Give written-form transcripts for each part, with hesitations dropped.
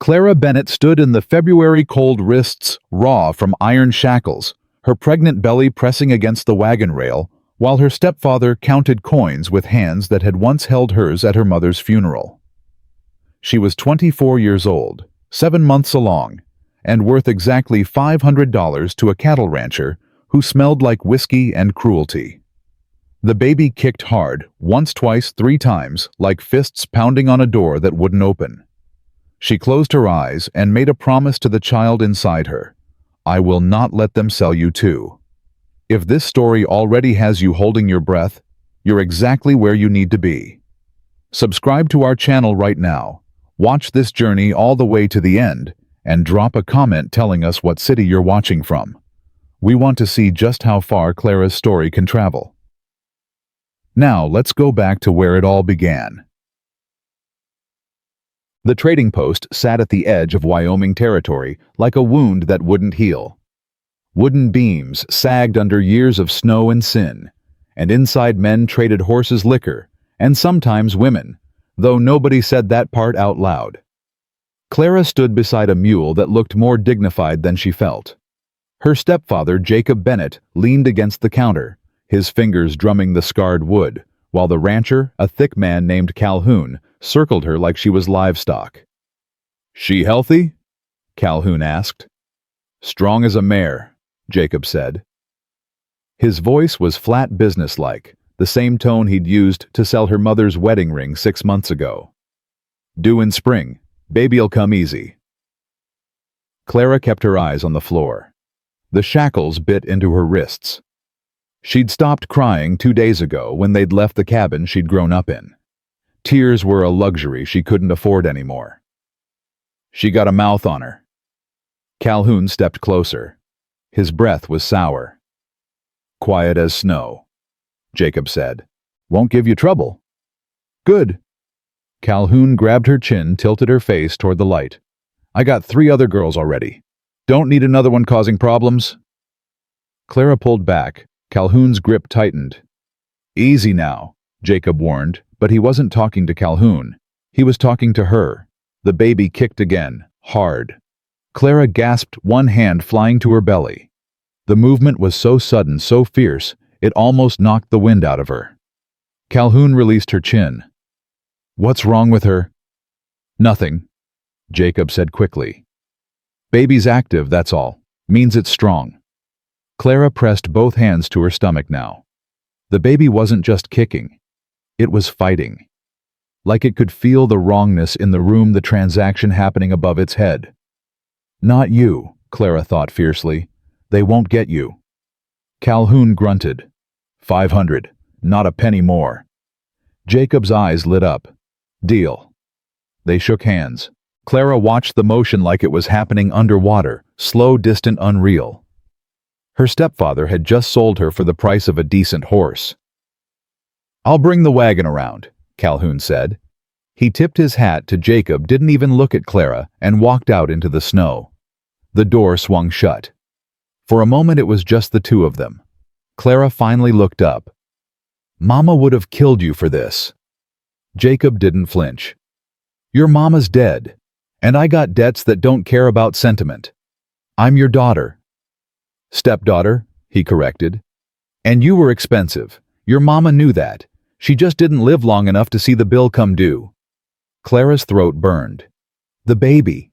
Clara Bennett stood in the February cold, wrists raw from iron shackles, her pregnant belly pressing against the wagon rail, while her stepfather counted coins with hands that had once held hers at her mother's funeral. She was 24 years old, 7 months along, and worth exactly $500 to a cattle rancher who smelled like whiskey and cruelty. The baby kicked hard, once, twice, 3 times, like fists pounding on a door that wouldn't open. She closed her eyes and made a promise to the child inside her. I will not let them sell you too. If this story already has you holding your breath, you're exactly where you need to be. Subscribe to our channel right now, watch this journey all the way to the end, and drop a comment telling us what city you're watching from. We want to see just how far Clara's story can travel. Now let's go back to where it all began. The trading post sat at the edge of Wyoming territory like a wound that wouldn't heal. Wooden beams sagged under years of snow and sin, and inside men traded horses, liquor, and sometimes women, though nobody said that part out loud. Clara stood beside a mule that looked more dignified than she felt. Her stepfather, Jacob Bennett, leaned against the counter, his fingers drumming the scarred wood, while the rancher, a thick man named Calhoun, circled her like she was livestock. "She healthy?" Calhoun asked. "Strong as a mare," Jacob said. His voice was flat, businesslike, the same tone he'd used to sell her mother's wedding ring 6 months ago. "Due in spring. Baby'll come easy." Clara kept her eyes on the floor. The shackles bit into her wrists. She'd stopped crying 2 days ago when they'd left the cabin she'd grown up in. Tears were a luxury she couldn't afford anymore. "She got a mouth on her." Calhoun stepped closer. His breath was sour. "Quiet as snow," Jacob said. "Won't give you trouble." "Good." Calhoun grabbed her chin, tilted her face toward the light. "I got 3 other girls already. Don't need another one causing problems." Clara pulled back. Calhoun's grip tightened. "Easy now," Jacob warned, but he wasn't talking to Calhoun. He was talking to her. The baby kicked again, hard. Clara gasped, one hand flying to her belly. The movement was so sudden, so fierce, it almost knocked the wind out of her. Calhoun released her chin. "What's wrong with her?" "Nothing," Jacob said quickly. "Baby's active, that's all. Means it's strong." Clara pressed both hands to her stomach now. The baby wasn't just kicking. It was fighting. Like it could feel the wrongness in the room, the transaction happening above its head. "Not you," Clara thought fiercely. "They won't get you." Calhoun grunted. 500, not a penny more." Jacob's eyes lit up. "Deal." They shook hands. Clara watched the motion like it was happening underwater, slow, distant, unreal. Her stepfather had just sold her for the price of a decent horse. "I'll bring the wagon around," Calhoun said. He tipped his hat to Jacob, didn't even look at Clara, and walked out into the snow. The door swung shut. For a moment it was just the two of them. Clara finally looked up. "Mama would have killed you for this." Jacob didn't flinch. "Your mama's dead, and I got debts that don't care about sentiment. I'm your daughter." "Stepdaughter," he corrected. "And you were expensive. Your mama knew that. She just didn't live long enough to see the bill come due." Clara's throat burned. "The baby.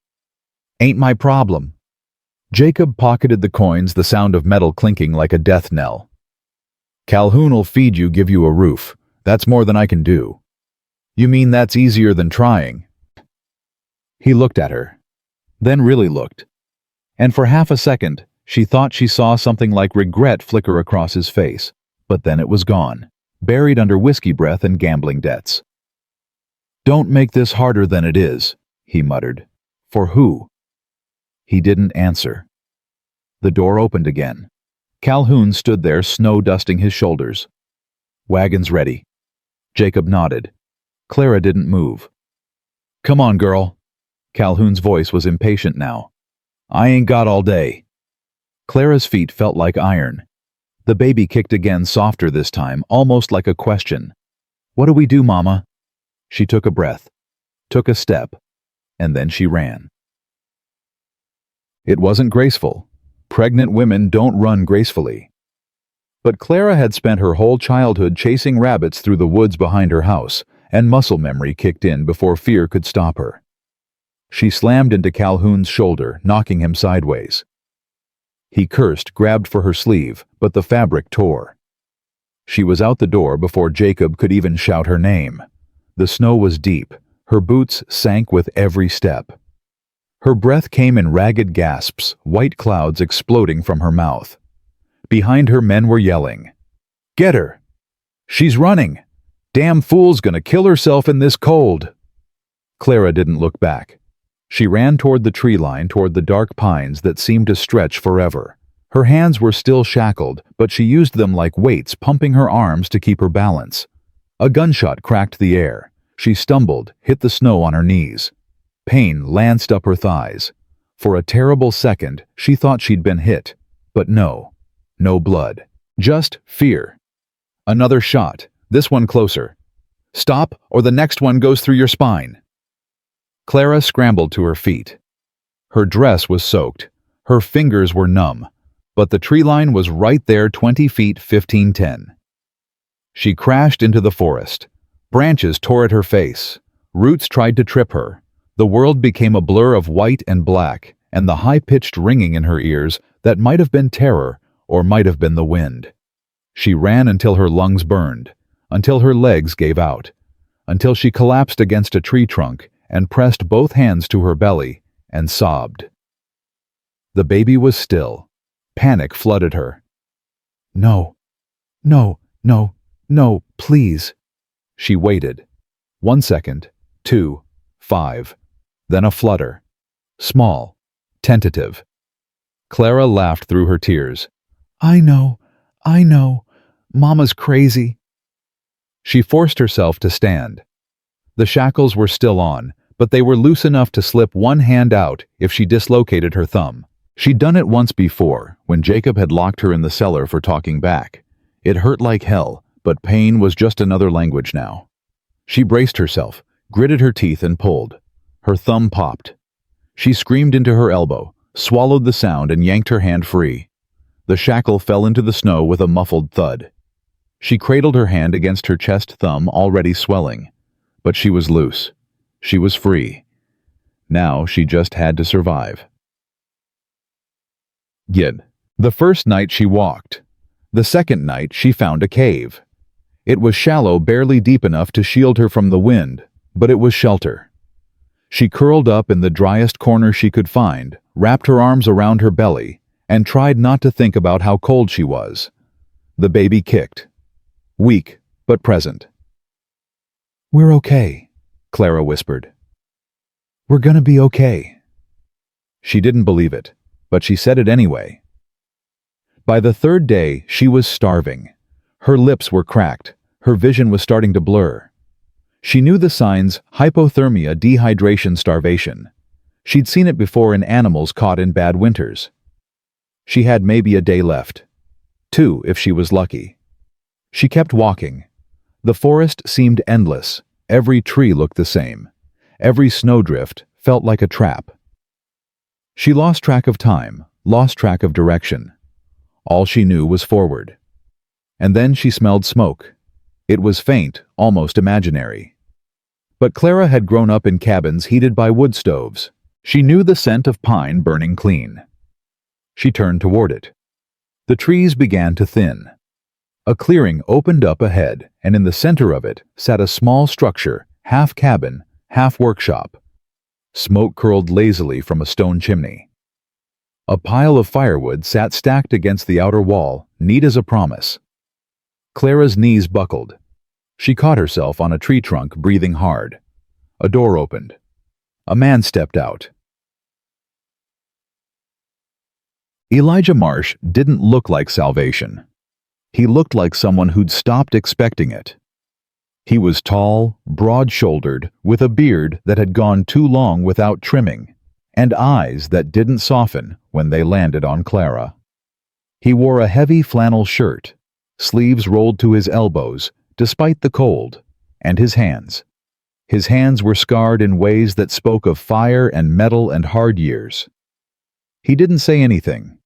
Ain't my problem." Jacob pocketed the coins, the sound of metal clinking like a death knell. "Calhoun'll feed you, give you a roof. That's more than I can do." "You mean that's easier than trying?" He looked at her, then really looked. And for half a second, she thought she saw something like regret flicker across his face, but then it was gone, buried under whiskey breath and gambling debts. "Don't make this harder than it is," he muttered. "For who?" He didn't answer. The door opened again. Calhoun stood there, snow dusting his shoulders. "Wagon's ready." Jacob nodded. Clara didn't move. "Come on, girl." Calhoun's voice was impatient now. "I ain't got all day." Clara's feet felt like iron. The baby kicked again, softer this time, almost like a question. "What do we do, Mama?" She took a breath, took a step, and then she ran. It wasn't graceful. Pregnant women don't run gracefully. But Clara had spent her whole childhood chasing rabbits through the woods behind her house, and muscle memory kicked in before fear could stop her. She slammed into Calhoun's shoulder, knocking him sideways. He cursed, grabbed for her sleeve, but the fabric tore. She was out the door before Jacob could even shout her name. The snow was deep. Her boots sank with every step. Her breath came in ragged gasps, white clouds exploding from her mouth. Behind her, men were yelling, "Get her! She's running! Damn fool's gonna kill herself in this cold!" Clara didn't look back. She ran toward the tree line, toward the dark pines that seemed to stretch forever. Her hands were still shackled, but she used them like weights, pumping her arms to keep her balance. A gunshot cracked the air. She stumbled, hit the snow on her knees. Pain lanced up her thighs. For a terrible second, she thought she'd been hit. But no blood. Just fear. Another shot, this one closer. Stop, or the next one goes through your spine. Clara scrambled to her feet. Her dress was soaked. Her fingers were numb. But the tree line was right there, 20 feet, 1510. She crashed into the forest. Branches tore at her face. Roots tried to trip her. The world became a blur of white and black, and the high-pitched ringing in her ears that might have been terror or might have been the wind. She ran until her lungs burned, until her legs gave out, until she collapsed against a tree trunk and pressed both hands to her belly and sobbed. The baby was still. Panic flooded her. No, please. She waited. 1 second, 2, 5. Then a flutter. Small, tentative. Clara laughed through her tears. I know. Mama's crazy. She forced herself to stand. The shackles were still on, but they were loose enough to slip one hand out if she dislocated her thumb. She'd done it once before, when Jacob had locked her in the cellar for talking back. It hurt like hell, but pain was just another language now. She braced herself, gritted her teeth and pulled. Her thumb popped. She screamed into her elbow, swallowed the sound and yanked her hand free. The shackle fell into the snow with a muffled thud. She cradled her hand against her chest thumb, already swelling. But she was loose. She was free. Now she just had to survive. The first night she walked. The second night she found a cave. It was shallow, barely deep enough to shield her from the wind, but it was shelter. She curled up in the driest corner she could find, wrapped her arms around her belly, and tried not to think about how cold she was. The baby kicked. Weak, but present. "We're okay," Clara whispered. "We're gonna be okay." She didn't believe it, but she said it anyway. By the third day, she was starving. Her lips were cracked. Her vision was starting to blur. She knew the signs: hypothermia, dehydration, starvation. She'd seen it before in animals caught in bad winters. She had maybe a day left. 2 if she was lucky. She kept walking. The forest seemed endless. Every tree looked the same. Every snowdrift felt like a trap. She lost track of time, lost track of direction. All she knew was forward. And then she smelled smoke. It was faint, almost imaginary. But Clara had grown up in cabins heated by wood stoves. She knew the scent of pine burning clean. She turned toward it. The trees began to thin. A clearing opened up ahead, and in the center of it sat a small structure, half cabin, half workshop. Smoke curled lazily from a stone chimney. A pile of firewood sat stacked against the outer wall, neat as a promise. Clara's knees buckled. She caught herself on a tree trunk, breathing hard. A door opened. A man stepped out. Elijah Marsh didn't look like salvation. He looked like someone who'd stopped expecting it. He was tall, broad-shouldered, with a beard that had gone too long without trimming, and eyes that didn't soften when they landed on Clara. He wore a heavy flannel shirt, sleeves rolled to his elbows, despite the cold, and his hands. His hands were scarred in ways that spoke of fire and metal and hard years. He didn't say anything,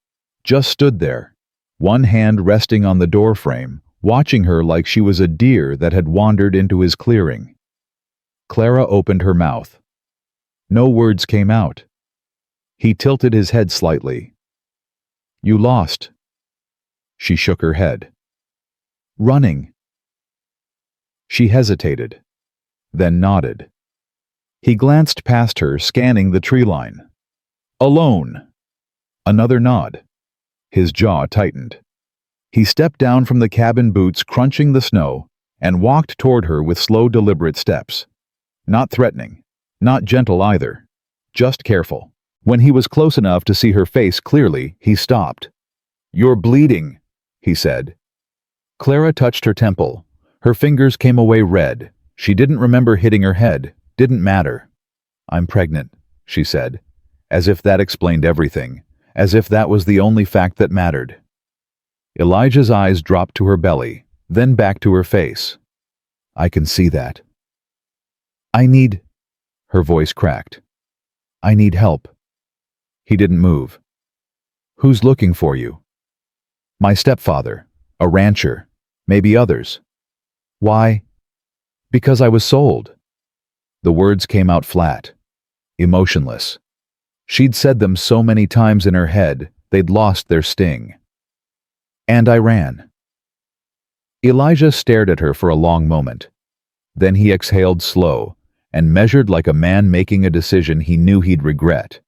just stood there, one hand resting on the doorframe, watching her like she was a deer that had wandered into his clearing. Clara opened her mouth. No words came out. He tilted his head slightly. "You lost." She shook her head. "Running." She hesitated, then nodded. He glanced past her, scanning the tree line. "Alone." Another nod. His jaw tightened. He stepped down from the cabin, boots crunching the snow, and walked toward her with slow, deliberate steps. Not threatening, not gentle either, just careful. When he was close enough to see her face clearly, he stopped. "You're bleeding," he said. Clara touched her temple. Her fingers came away red. She didn't remember hitting her head. Didn't matter. "I'm pregnant," she said, as if that explained everything, as if that was the only fact that mattered. Elijah's eyes dropped to her belly, then back to her face. "I can see that." "I need—" Her voice cracked. "I need help." He didn't move. "Who's looking for you?" "My stepfather, a rancher, maybe others." "Why?" "Because I was sold." The words came out flat, emotionless. She'd said them so many times in her head, they'd lost their sting. "And I ran." Elijah stared at her for a long moment. Then he exhaled slow and measured like a man making a decision he knew he'd regret.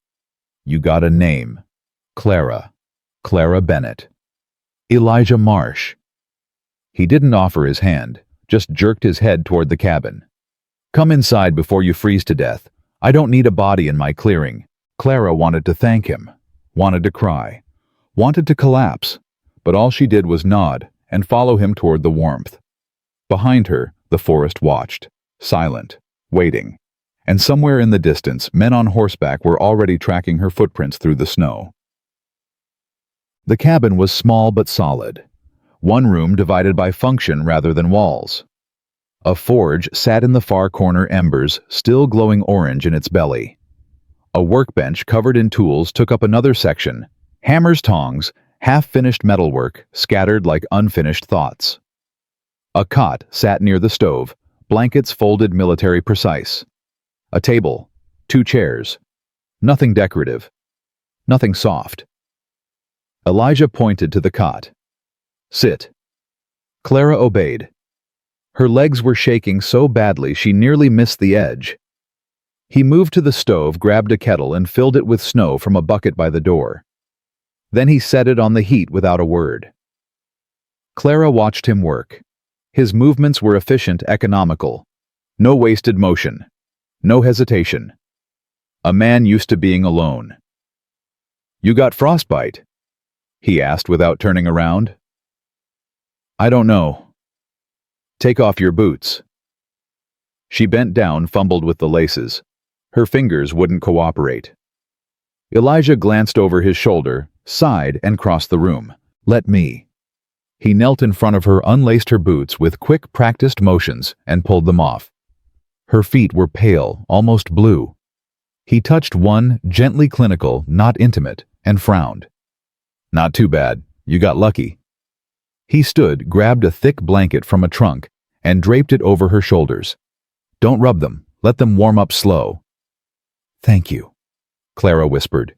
"You got a name. Clara. Clara Bennett. Elijah Marsh." He didn't offer his hand, just jerked his head toward the cabin. "Come inside before you freeze to death. I don't need a body in my clearing." Clara wanted to thank him, wanted to cry, wanted to collapse, but all she did was nod and follow him toward the warmth. Behind her, the forest watched, silent, waiting, and somewhere in the distance, men on horseback were already tracking her footprints through the snow. The cabin was small but solid, one room divided by function rather than walls. A forge sat in the far corner, embers still glowing orange in its belly. A workbench covered in tools took up another section, hammers, tongs, half-finished metalwork scattered like unfinished thoughts. A cot sat near the stove, blankets folded military precise. A table, 2 chairs. Nothing decorative, nothing soft. Elijah pointed to the cot. "Sit." Clara obeyed. Her legs were shaking so badly she nearly missed the edge. He moved to the stove, grabbed a kettle, and filled it with snow from a bucket by the door. Then he set it on the heat without a word. Clara watched him work. His movements were efficient, economical. No wasted motion. No hesitation. A man used to being alone. "You got frostbite?" he asked without turning around. "I don't know." "Take off your boots." She bent down, fumbled with the laces. Her fingers wouldn't cooperate. Elijah glanced over his shoulder, sighed, and crossed the room. "Let me." He knelt in front of her, unlaced her boots with quick, practiced motions, and pulled them off. Her feet were pale, almost blue. He touched one, gently clinical, not intimate, and frowned. "Not too bad. You got lucky." He stood, grabbed a thick blanket from a trunk, and draped it over her shoulders. "Don't rub them. Let them warm up slow." "Thank you," Clara whispered.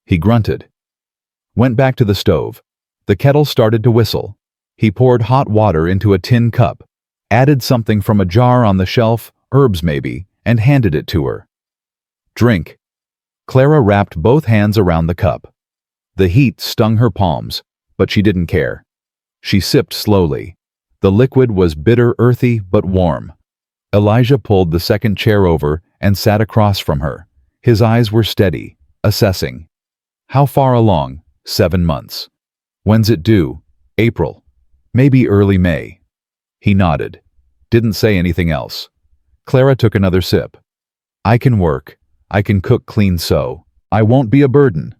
He grunted. Went back to the stove. The kettle started to whistle. He poured hot water into a tin cup, added something from a jar on the shelf, herbs maybe, and handed it to her. "Drink." Clara wrapped both hands around the cup. The heat stung her palms, but she didn't care. She sipped slowly. The liquid was bitter, earthy, but warm. Elijah pulled the second chair over and sat across from her. His eyes were steady, assessing. "How far along?" 7 months. "When's it due?" "April. Maybe early May." He nodded. Didn't say anything else. Clara took another sip. "I can work. I can cook, clean, sew. I won't be a burden."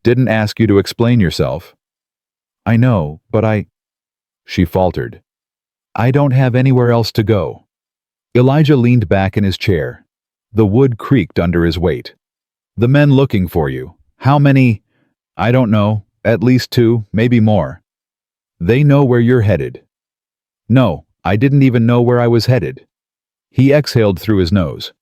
"Didn't ask you to explain yourself." "I know, but She faltered. "I don't have anywhere else to go." Elijah leaned back in his chair. The wood creaked under his weight. "The men looking for you. How many?" I don't know. At least 2, maybe more. They know where you're headed. No, I didn't even know where I was headed. He exhaled through his nose.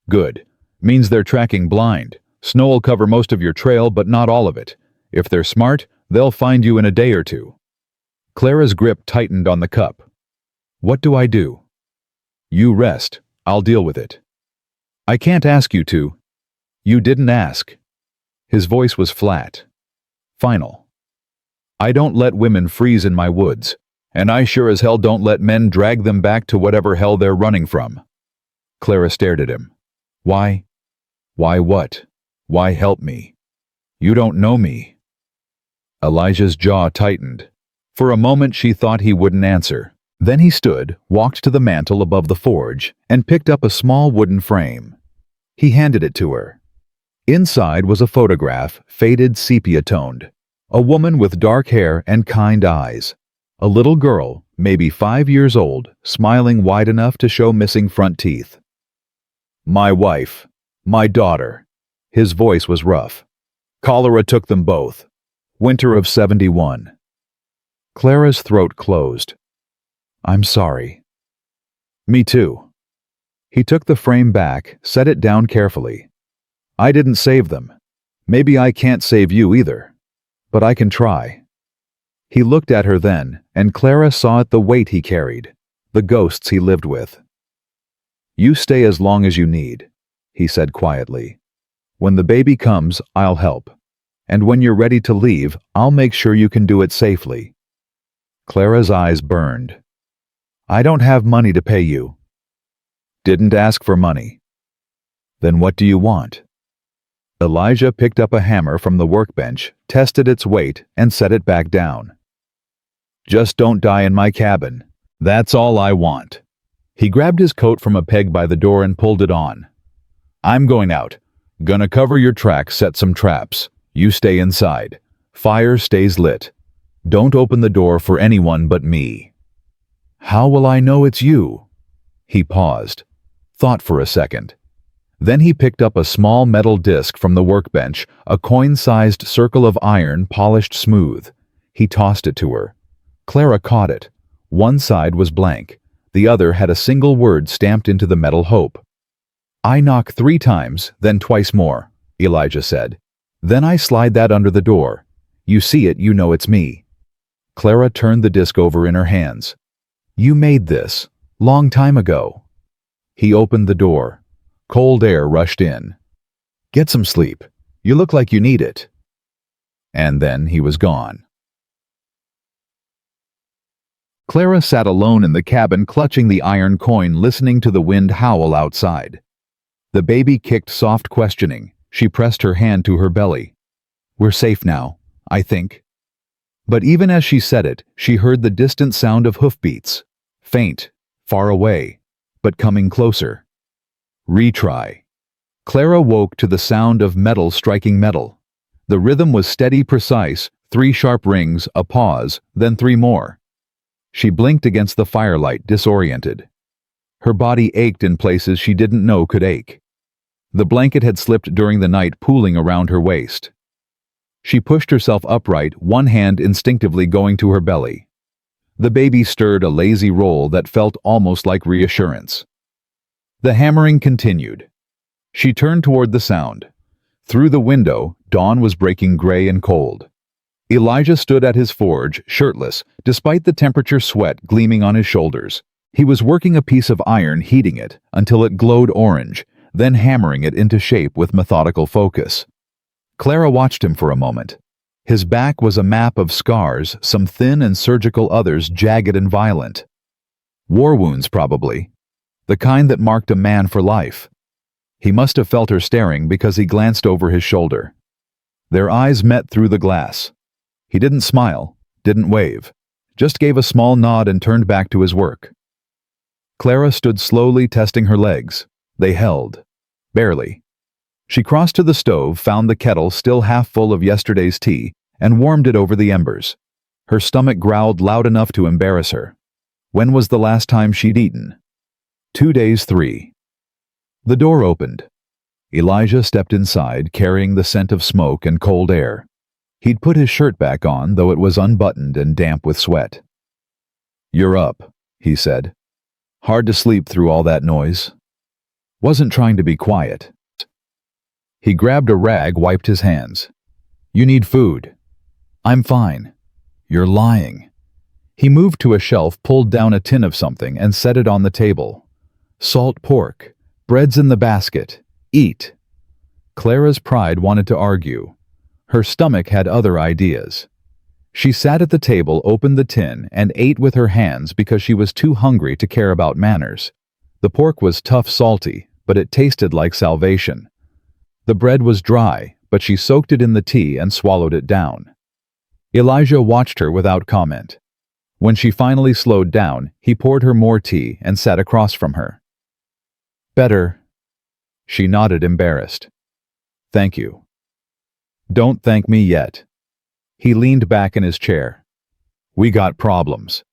Good. Means they're tracking blind. Snow will cover most of your trail, but not all of it. If they're smart, they'll find you in a day or 2. Clara's grip tightened on the cup. What do I do? You rest. I'll deal with it. I can't ask you to. You didn't ask. His voice was flat. Final. I don't let women freeze in my woods, and I sure as hell don't let men drag them back to whatever hell they're running from. Clara stared at him. Why? Why what? Why help me? You don't know me. Elijah's jaw tightened. For a moment she thought he wouldn't answer. Then he stood, walked to the mantel above the forge, and picked up a small wooden frame. He handed it to her. Inside was a photograph, faded sepia-toned. A woman with dark hair and kind eyes. A little girl, maybe 5 years old, smiling wide enough to show missing front teeth. My wife. My daughter. His voice was rough. Cholera took them both. Winter of 71. Clara's throat closed. I'm sorry. Me too. He took the frame back, set it down carefully. I didn't save them. Maybe I can't save you either. But I can try. He looked at her then, and Clara saw at the weight he carried, the ghosts he lived with. You stay as long as you need, he said quietly. When the baby comes, I'll help. And when you're ready to leave, I'll make sure you can do it safely. Clara's eyes burned. I don't have money to pay you. Didn't ask for money. Then what do you want? Elijah picked up a hammer from the workbench, tested its weight, and set it back down. Just don't die in my cabin. That's all I want. He grabbed his coat from a peg by the door and pulled it on. I'm going out. Gonna cover your tracks, set some traps. You stay inside. Fire stays lit. Don't open the door for anyone but me. How will I know it's you? He paused, thought for a second. Then he picked up a small metal disc from the workbench, a coin-sized circle of iron polished smooth. He tossed it to her. Clara caught it. One side was blank. The other had a single word stamped into the metal hope. I knock 3 times, then twice more, Elijah said. Then I slide that under the door. You see it, you know it's me. Clara turned the disc over in her hands. You made this, long time ago. He opened the door. Cold air rushed in. Get some sleep. You look like you need it. And then he was gone. Clara sat alone in the cabin, clutching the iron coin, listening to the wind howl outside. The baby kicked soft questioning. She pressed her hand to her belly. We're safe now, I think. But even as she said it, she heard the distant sound of hoofbeats. Faint, far away, but coming closer. Retry. Clara woke to the sound of metal striking metal. The rhythm was steady, precise, 3 sharp rings, a pause, then 3 more. She blinked against the firelight, disoriented. Her body ached in places she didn't know could ache. The blanket had slipped during the night, pooling around her waist. She pushed herself upright, one hand instinctively going to her belly. The baby stirred a lazy roll that felt almost like reassurance. The hammering continued. She turned toward the sound. Through the window, dawn was breaking gray and cold. Elijah stood at his forge, shirtless, despite the temperature sweat gleaming on his shoulders. He was working a piece of iron, heating it until it glowed orange, then hammering it into shape with methodical focus. Clara watched him for a moment. His back was a map of scars, some thin and surgical, others jagged and violent. War wounds, probably. The kind that marked a man for life. He must have felt her staring because he glanced over his shoulder. Their eyes met through the glass. He didn't smile, didn't wave, just gave a small nod and turned back to his work. Clara stood slowly, testing her legs. They held. Barely. She crossed to the stove, found the kettle still half full of yesterday's tea, and warmed it over the embers. Her stomach growled loud enough to embarrass her. When was the last time she'd eaten? 2 days, 3. The door opened. Elijah stepped inside, carrying the scent of smoke and cold air. He'd put his shirt back on, though it was unbuttoned and damp with sweat. "You're up," he said. "Hard to sleep through all that noise." Wasn't trying to be quiet. He grabbed a rag, wiped his hands. "You need food." "I'm fine." "You're lying." He moved to a shelf, pulled down a tin of something, and set it on the table. "Salt pork. Bread's in the basket. Eat." Clara's pride wanted to argue. Her stomach had other ideas. She sat at the table, opened the tin, and ate with her hands because she was too hungry to care about manners. The pork was tough, salty, but it tasted like salvation. The bread was dry, but she soaked it in the tea and swallowed it down. Elijah watched her without comment. When she finally slowed down, he poured her more tea and sat across from her. "Better." She nodded, embarrassed. "Thank you." "Don't thank me yet." He leaned back in his chair. "We got problems."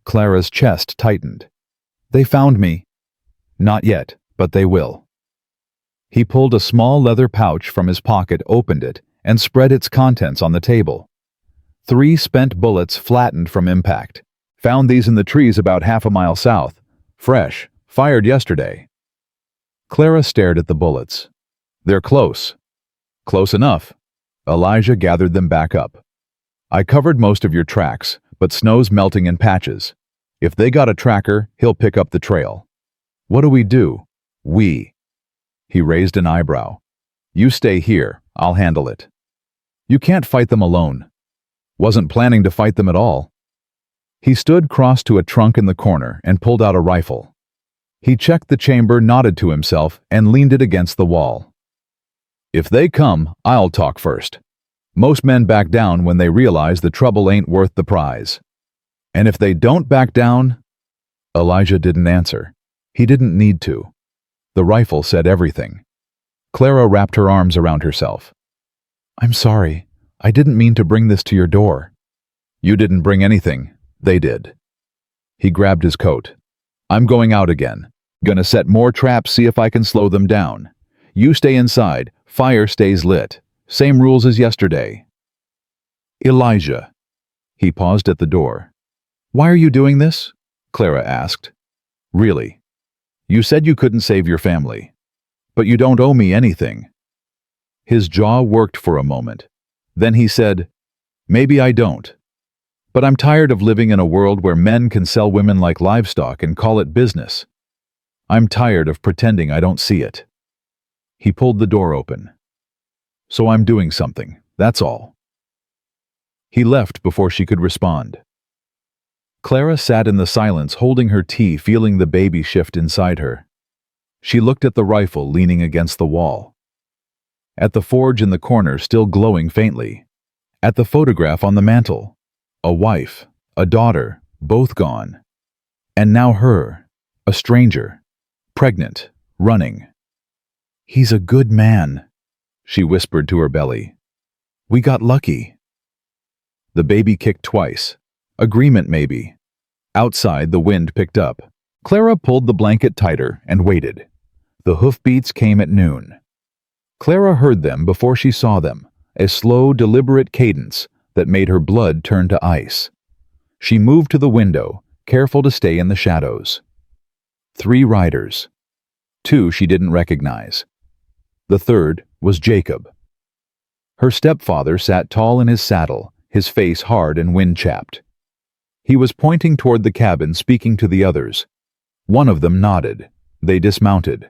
Clara's chest tightened. "They found me." "Not yet, but they will." He pulled a small leather pouch from his pocket, opened it, and spread its contents on the table. 3 spent bullets flattened from impact. "Found these in the trees about half a mile south. Fresh. Fired yesterday." Clara stared at the bullets. "They're close." "Close enough." Elijah gathered them back up. "I covered most of your tracks, but snow's melting in patches. If they got a tracker, he'll pick up the trail." "What do we do?" "We." He raised an eyebrow. "You stay here. I'll handle it." "You can't fight them alone." "Wasn't planning to fight them at all." He stood cross to a trunk in the corner and pulled out a rifle. He checked the chamber, nodded to himself, and leaned it against the wall. "If they come, I'll talk first. Most men back down when they realize the trouble ain't worth the prize. And if they don't back down—" Elijah didn't answer. He didn't need to. The rifle said everything. Clara wrapped her arms around herself. "I'm sorry. I didn't mean to bring this to your door." "You didn't bring anything. They did." He grabbed his coat. "I'm going out again. Gonna set more traps, see if I can slow them down. You stay inside. Fire stays lit. Same rules as yesterday." "Elijah." He paused at the door. "Why are you doing this?" Clara asked. "Really? You said you couldn't save your family. But you don't owe me anything." His jaw worked for a moment. Then he said, "Maybe I don't. But I'm tired of living in a world where men can sell women like livestock and call it business. I'm tired of pretending I don't see it." He pulled the door open. "So I'm doing something, that's all." He left before she could respond. Clara sat in the silence, holding her tea, feeling the baby shift inside her. She looked at the rifle leaning against the wall. At the forge in the corner, still glowing faintly. At the photograph on the mantel. A wife, a daughter, both gone. And now her, a stranger, pregnant, running. "He's a good man," she whispered to her belly. "We got lucky." The baby kicked twice. Agreement, maybe. Outside, the wind picked up. Clara pulled the blanket tighter and waited. The hoofbeats came at noon. Clara heard them before she saw them, a slow, deliberate cadence that made her blood turn to ice. She moved to the window, careful to stay in the shadows. 3 riders. 2 she didn't recognize. The third was Jacob. Her stepfather sat tall in his saddle, his face hard and wind-chapped. He was pointing toward the cabin, speaking to the others. One of them nodded. They dismounted.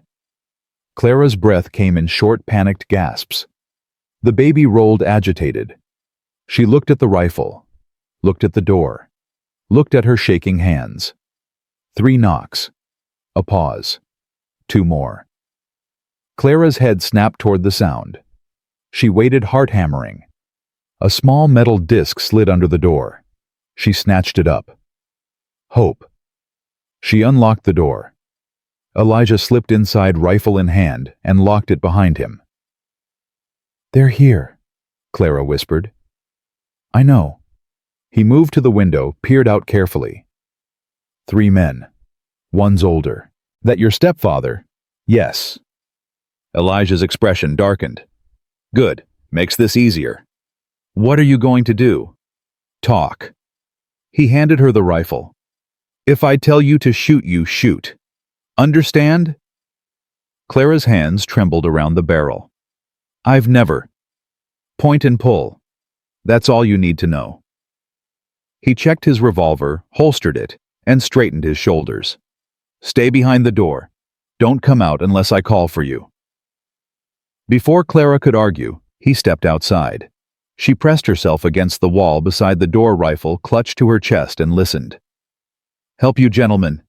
Clara's breath came in short, panicked gasps. The baby rolled, agitated. She looked at the rifle, looked at the door, looked at her shaking hands. 3 knocks. A pause. 2 more. Clara's head snapped toward the sound. She waited, heart hammering. A small metal disc slid under the door. She snatched it up. Hope. She unlocked the door. Elijah slipped inside, rifle in hand, and locked it behind him. "They're here," Clara whispered. "I know." He moved to the window, peered out carefully. 3 men. One's older. "That your stepfather?"" Elijah's expression darkened. "Good. Makes this easier." What are you going to do? Talk. He handed her the rifle. If I tell you to shoot, you shoot. Understand? Clara's hands trembled around the barrel. I've never. Point and pull. That's all you need to know. He checked his revolver, holstered it, and straightened his shoulders. Stay behind the door. Don't come out unless I call for you. Before Clara could argue, he stepped outside. She pressed herself against the wall beside the door, rifle clutched to her chest, and listened. Help you, gentlemen.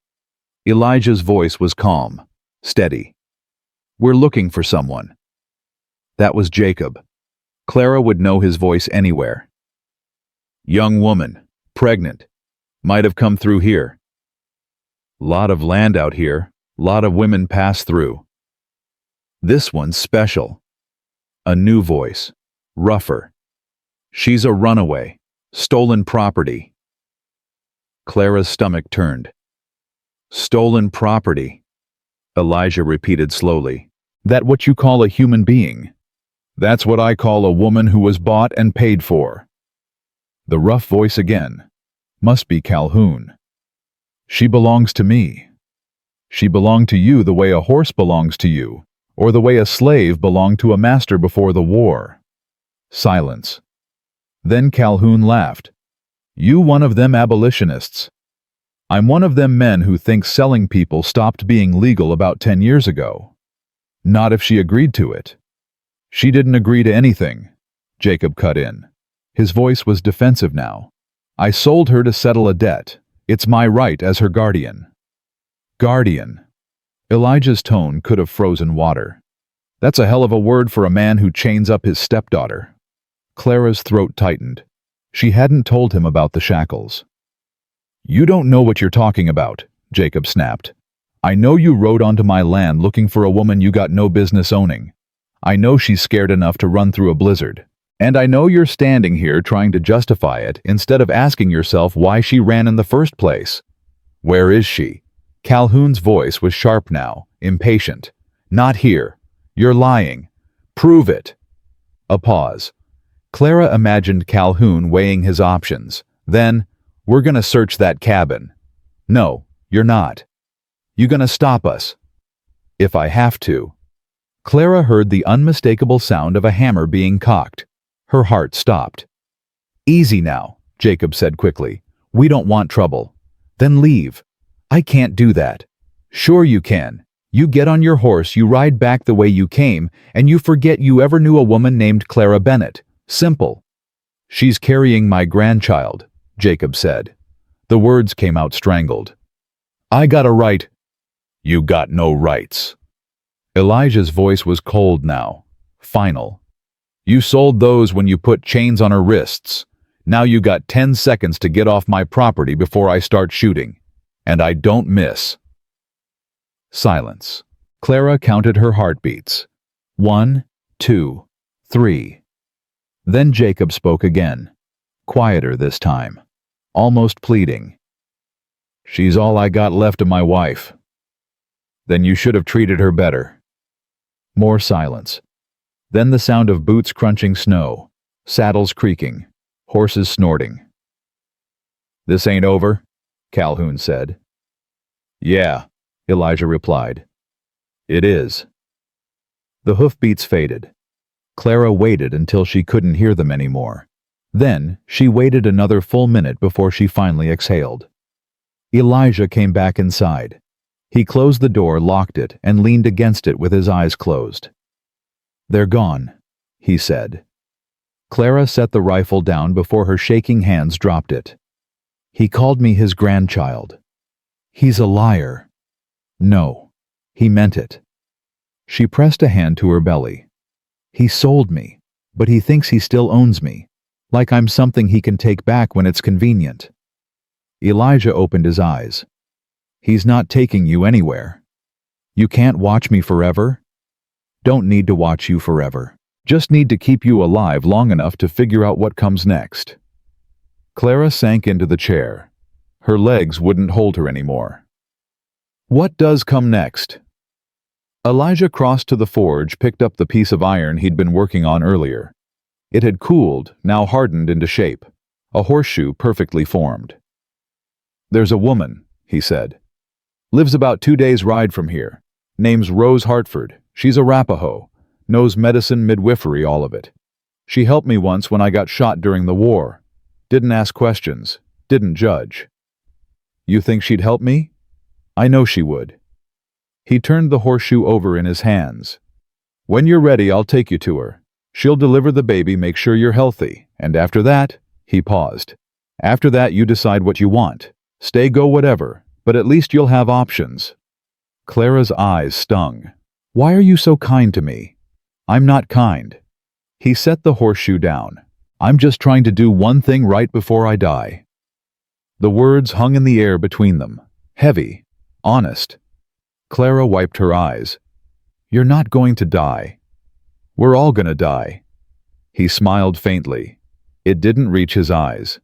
Elijah's voice was calm, steady. We're looking for someone. That was Jacob. Clara would know his voice anywhere. Young woman, pregnant. Might have come through here. Lot of land out here. Lot of women pass through. This one's special. A new voice. Rougher. She's a runaway. Stolen property. Clara's stomach turned. Stolen property. Elijah repeated slowly. That what you call a human being? That's what I call a woman who was bought and paid for. The rough voice again. Must be Calhoun. She belongs to me. She belonged to you the way a horse belongs to you, or the way a slave belonged to a master before the war. Silence. Then Calhoun laughed. You one of them abolitionists. I'm one of them men who think selling people stopped being legal about 10 years ago. Not if she agreed to it. She didn't agree to anything, Jacob cut in. His voice was defensive now. I sold her to settle a debt. It's my right as her guardian. Guardian. Elijah's tone could have frozen water. That's a hell of a word for a man who chains up his stepdaughter. Clara's throat tightened. She hadn't told him about the shackles. You don't know what you're talking about, Jacob snapped. I know you rode onto my land looking for a woman you got no business owning. I know she's scared enough to run through a blizzard. And I know you're standing here trying to justify it instead of asking yourself why she ran in the first place. Where is she? Calhoun's voice was sharp now, impatient. Not here. You're lying. Prove it. A pause. Clara imagined Calhoun weighing his options. Then, we're gonna search that cabin. No, you're not. You gonna stop us? If I have to. Clara heard the unmistakable sound of a hammer being cocked. Her heart stopped. Easy now, Jacob said quickly. We don't want trouble. Then leave. I can't do that. Sure you can. You get on your horse, you ride back the way you came, and you forget you ever knew a woman named Clara Bennett. Simple. She's carrying my grandchild, Jacob said. The words came out strangled. I got a right. You got no rights. Elijah's voice was cold now, final. You sold those when you put chains on her wrists. Now you got 10 seconds to get off my property before I start shooting. And I don't miss. Silence. Clara counted her heartbeats. 1, 2, 3. Then Jacob spoke again. Quieter this time. Almost pleading. She's all I got left of my wife. Then you should have treated her better. More silence. Then the sound of boots crunching snow, saddles creaking, horses snorting. This ain't over, Calhoun said. Yeah, Elijah replied. It is. The hoofbeats faded. Clara waited until she couldn't hear them anymore. Then she waited another full minute before she finally exhaled. Elijah came back inside. He closed the door, locked it, and leaned against it with his eyes closed. They're gone, he said. Clara set the rifle down before her shaking hands dropped it. He called me his grandchild. He's a liar. No, he meant it. She pressed a hand to her belly. He sold me, but he thinks he still owns me, like I'm something he can take back when it's convenient. Elijah opened his eyes. He's not taking you anywhere. You can't watch me forever? Don't need to watch you forever. Just need to keep you alive long enough to figure out what comes next. Clara sank into the chair. Her legs wouldn't hold her anymore. What does come next? Elijah crossed to the forge, picked up the piece of iron he'd been working on earlier. It had cooled, now hardened into shape, a horseshoe perfectly formed. "There's a woman," he said. "Lives about 2 days' ride from here. Name's Rose Hartford. She's a Arapaho. Knows medicine, midwifery, all of it. She helped me once when I got shot during the war. Didn't ask questions. Didn't judge." "You think she'd help me?" "I know she would." He turned the horseshoe over in his hands. "When you're ready, I'll take you to her. She'll deliver the baby, make sure you're healthy, and after that," he paused, "after that you decide what you want. Stay, go, whatever, but at least you'll have options." Clara's eyes stung. "Why are you so kind to me?" "I'm not kind." He set the horseshoe down. "I'm just trying to do one thing right before I die." The words hung in the air between them, heavy, honest. Clara wiped her eyes. "You're not going to die. We're all gonna die." He smiled faintly. It didn't reach his eyes.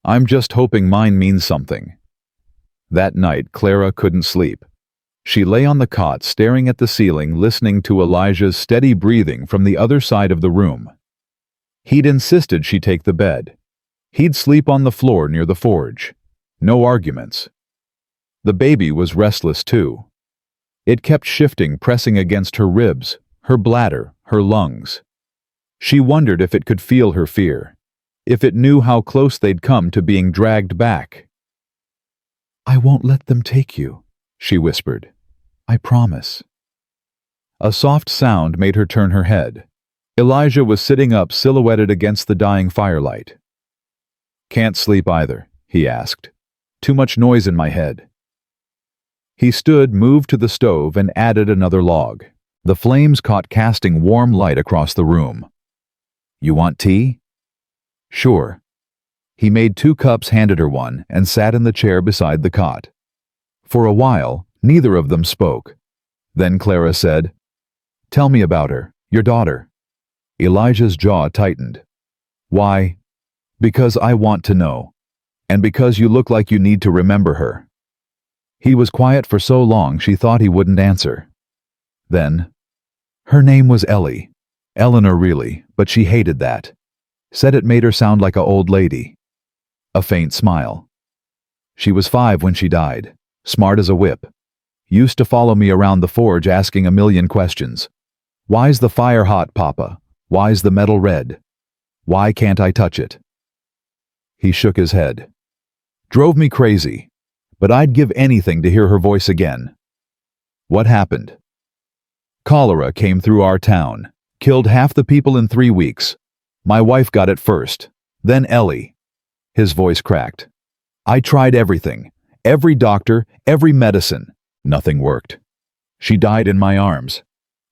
"I'm just hoping mine means something." That night, Clara couldn't sleep. She lay on the cot staring at the ceiling, listening to Elijah's steady breathing from the other side of the room. He'd insisted she take the bed. He'd sleep on the floor near the forge. No arguments. The baby was restless too. It kept shifting, pressing against her ribs, her bladder, her lungs. She wondered if it could feel her fear, if it knew how close they'd come to being dragged back. "I won't let them take you," she whispered. "I promise." A soft sound made her turn her head. Elijah was sitting up, silhouetted against the dying firelight. "Can't sleep either," he asked. "Too much noise in my head." He stood, moved to the stove, and added another log. The flames caught, casting warm light across the room. "You want tea?" "Sure." He made 2 cups, handed her one, and sat in the chair beside the cot. For a while, neither of them spoke. Then Clara said, "Tell me about her, your daughter." Elijah's jaw tightened. "Why?" "Because I want to know. And because you look like you need to remember her." He was quiet for so long she thought he wouldn't answer. Then, "Her name was Ellie. Eleanor really, but she hated that. Said it made her sound like a old lady." A faint smile. "She was 5 when she died. Smart as a whip. Used to follow me around the forge asking a million questions. Why's the fire hot, Papa? Why's the metal red? Why can't I touch it?" He shook his head. "Drove me crazy. But I'd give anything to hear her voice again." "What happened?" "Cholera came through our town. Killed half the people in 3 weeks. My wife got it first. Then Ellie." His voice cracked. "I tried everything. Every doctor, every medicine. Nothing worked. She died in my arms.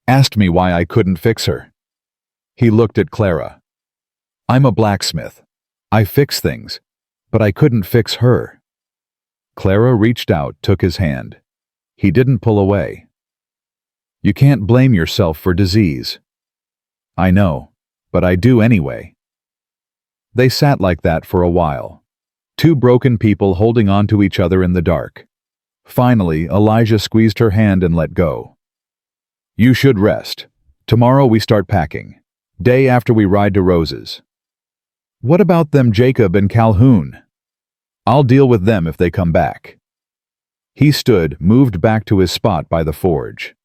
Asked me why I couldn't fix her." He looked at Clara. "I'm a blacksmith. I fix things. But I couldn't fix her." Clara reached out, took his hand. He didn't pull away. "You can't blame yourself for disease." "I know, but I do anyway." They sat like that for a while. 2 broken people holding on to each other in the dark. Finally, Elijah squeezed her hand and let go. "You should rest. Tomorrow we start packing. Day after we ride to Rose's." "What about them Jacob and Calhoun?" "I'll deal with them if they come back." He stood, moved back to his spot by the forge.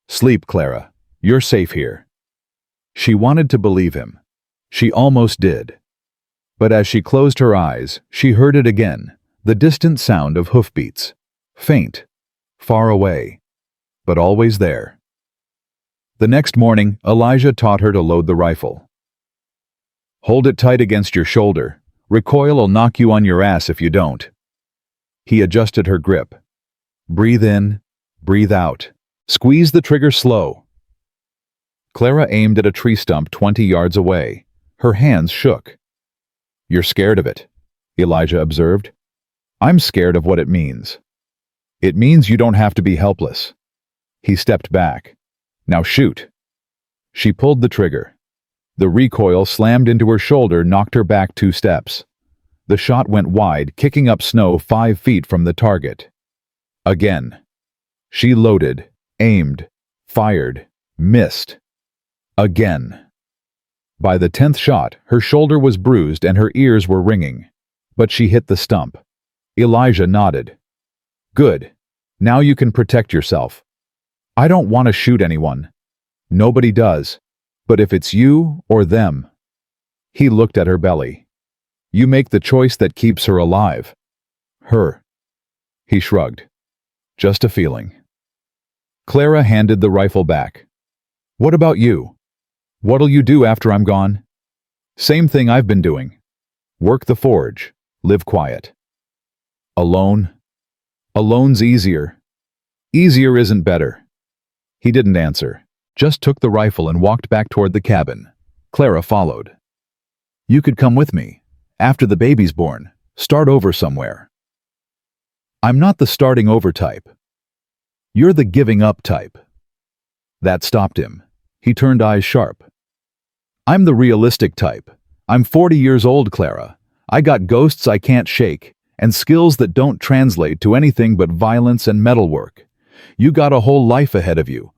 "Sleep, Clara. You're safe here." She wanted to believe him. She almost did. But as she closed her eyes, she heard it again, the distant sound of hoofbeats. Faint, far away, but always there. The next morning, Elijah taught her to load the rifle. "Hold it tight against your shoulder. Recoil'll knock you on your ass if you don't." He adjusted her grip. "Breathe in, breathe out. Squeeze the trigger slow." Clara aimed at a tree stump 20 yards away. Her hands shook. "You're scared of it," Elijah observed. "I'm scared of what it means. It means you don't have to be helpless." He stepped back. "Now shoot." She pulled the trigger. The recoil slammed into her shoulder, knocked her back 2 steps. The shot went wide, kicking up snow 5 feet from the target. Again. She loaded, aimed, fired, missed. Again. By the 10th shot, her shoulder was bruised and her ears were ringing. But she hit the stump. Elijah nodded. Good. Now you can protect yourself. I don't want to shoot anyone. Nobody does. But if it's you or them. He looked at her belly. You make the choice that keeps her alive. Her. He shrugged. Just a feeling. Clara handed the rifle back. What about you? What'll you do after I'm gone? Same thing I've been doing. Work the forge. Live quiet. Alone? Alone's easier. Easier isn't better. He didn't answer, just took the rifle and walked back toward the cabin. Clara followed. You could come with me. After the baby's born, start over somewhere. I'm not the starting over type. You're the giving up type. That stopped him. He turned eyes sharp. I'm the realistic type. I'm 40 years old, Clara. I got ghosts I can't shake, and skills that don't translate to anything but violence and metalwork. You got a whole life ahead of you.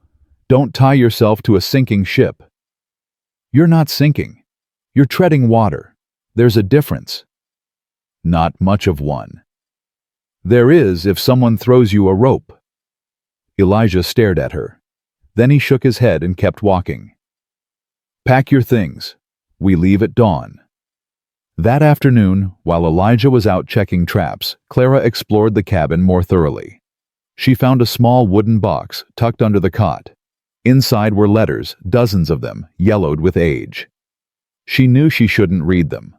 Don't tie yourself to a sinking ship. You're not sinking. You're treading water. There's a difference. Not much of one. There is if someone throws you a rope. Elijah stared at her. Then he shook his head and kept walking. Pack your things. We leave at dawn. That afternoon, while Elijah was out checking traps, Clara explored the cabin more thoroughly. She found a small wooden box tucked under the cot. Inside were letters, dozens of them, yellowed with age. She knew she shouldn't read them.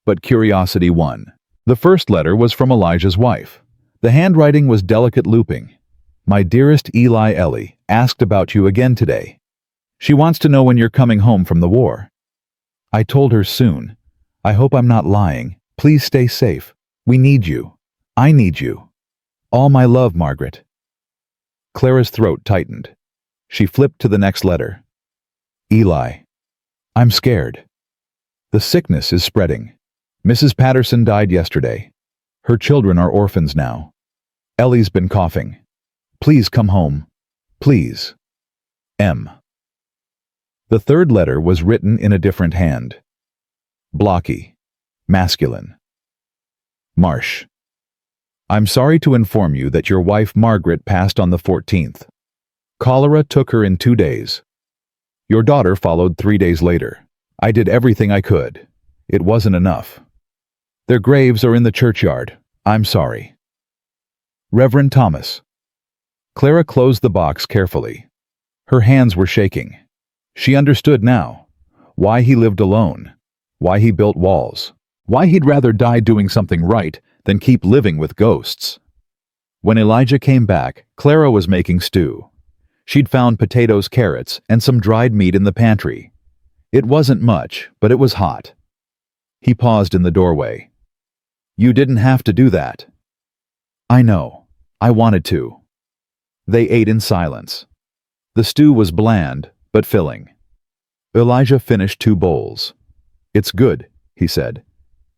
But curiosity won. The first letter was from Elijah's wife. The handwriting was delicate looping. My dearest Eli Ellie asked about you again today. She wants to know when you're coming home from the war. I told her soon. I hope I'm not lying. Please stay safe. We need you. I need you. All my love, Margaret. Clara's throat tightened. She flipped to the next letter. Eli. I'm scared. The sickness is spreading. Mrs. Patterson died yesterday. Her children are orphans now. Ellie's been coughing. Please come home. Please. M. The third letter was written in a different hand. Blocky. Masculine. Marsh. I'm sorry to inform you that your wife Margaret passed on the 14th. Cholera took her in 2 days. Your daughter followed 3 days later. I did everything I could. It wasn't enough. Their graves are in the churchyard. I'm sorry. Reverend Thomas. Clara closed the box carefully. Her hands were shaking. She understood now. Why he lived alone. Why he built walls. Why he'd rather die doing something right than keep living with ghosts. When Elijah came back, Clara was making stew. She'd found potatoes, carrots, and some dried meat in the pantry. It wasn't much, but it was hot. He paused in the doorway. You didn't have to do that. I know. I wanted to. They ate in silence. The stew was bland, but filling. Elijah finished 2 bowls. It's good, he said.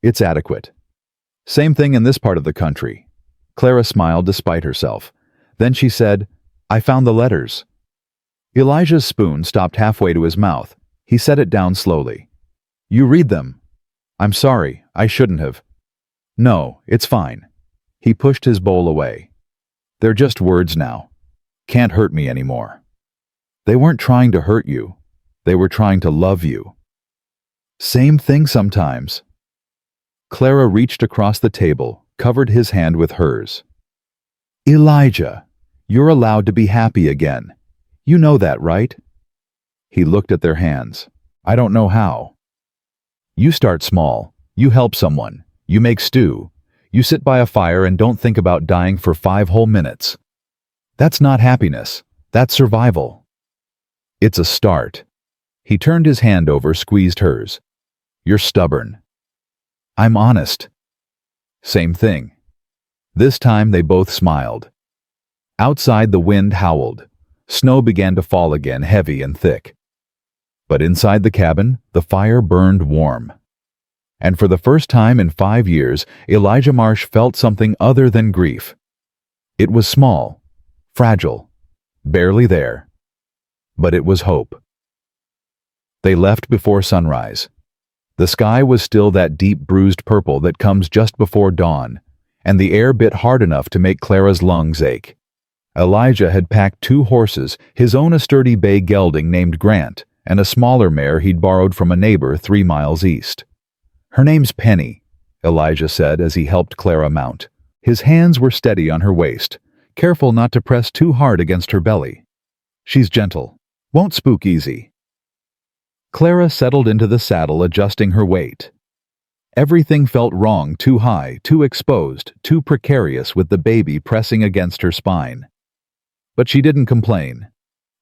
It's adequate. Same thing in this part of the country. Clara smiled despite herself. Then she said, I found the letters. Elijah's spoon stopped halfway to his mouth. He set it down slowly. You read them. I'm sorry, I shouldn't have. No, it's fine. He pushed his bowl away. They're just words now. Can't hurt me anymore. They weren't trying to hurt you. They were trying to love you. Same thing sometimes. Clara reached across the table, covered his hand with hers. Elijah, you're allowed to be happy again. You know that, right? He looked at their hands. I don't know how. You start small. You help someone. You make stew. You sit by a fire and don't think about dying for 5 whole minutes. That's not happiness. That's survival. It's a start. He turned his hand over, squeezed hers. You're stubborn. I'm honest. Same thing. This time they both smiled. Outside the wind howled. Snow began to fall again, heavy and thick. But inside the cabin, the fire burned warm. And for the first time in 5 years, Elijah Marsh felt something other than grief. It was small, fragile, barely there. But it was hope. They left before sunrise. The sky was still that deep bruised purple that comes just before dawn, and the air bit hard enough to make Clara's lungs ache. Elijah had packed 2 horses, his own a sturdy bay gelding named Grant, and a smaller mare he'd borrowed from a neighbor 3 miles east. "Her name's Penny," Elijah said as he helped Clara mount. His hands were steady on her waist, careful not to press too hard against her belly. "She's gentle. Won't spook easy." Clara settled into the saddle, adjusting her weight. Everything felt wrong, too high, too exposed, too precarious with the baby pressing against her spine. But she didn't complain.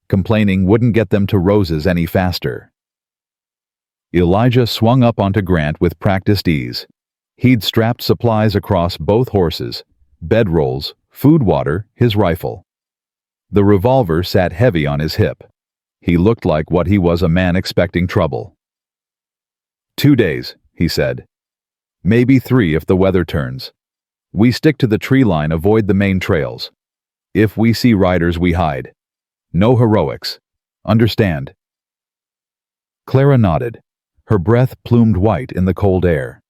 Complaining wouldn't get them to roses any faster. Elijah swung up onto Grant with practiced ease. He'd strapped supplies across both horses, bedrolls, food, water, his rifle. The revolver sat heavy on his hip. He looked like what he was, a man expecting trouble. 2 days, he said. Maybe 3 if the weather turns. We stick to the tree line, avoid the main trails. If we see riders, we hide. No heroics. Understand? Clara nodded. Her breath plumed white in the cold air.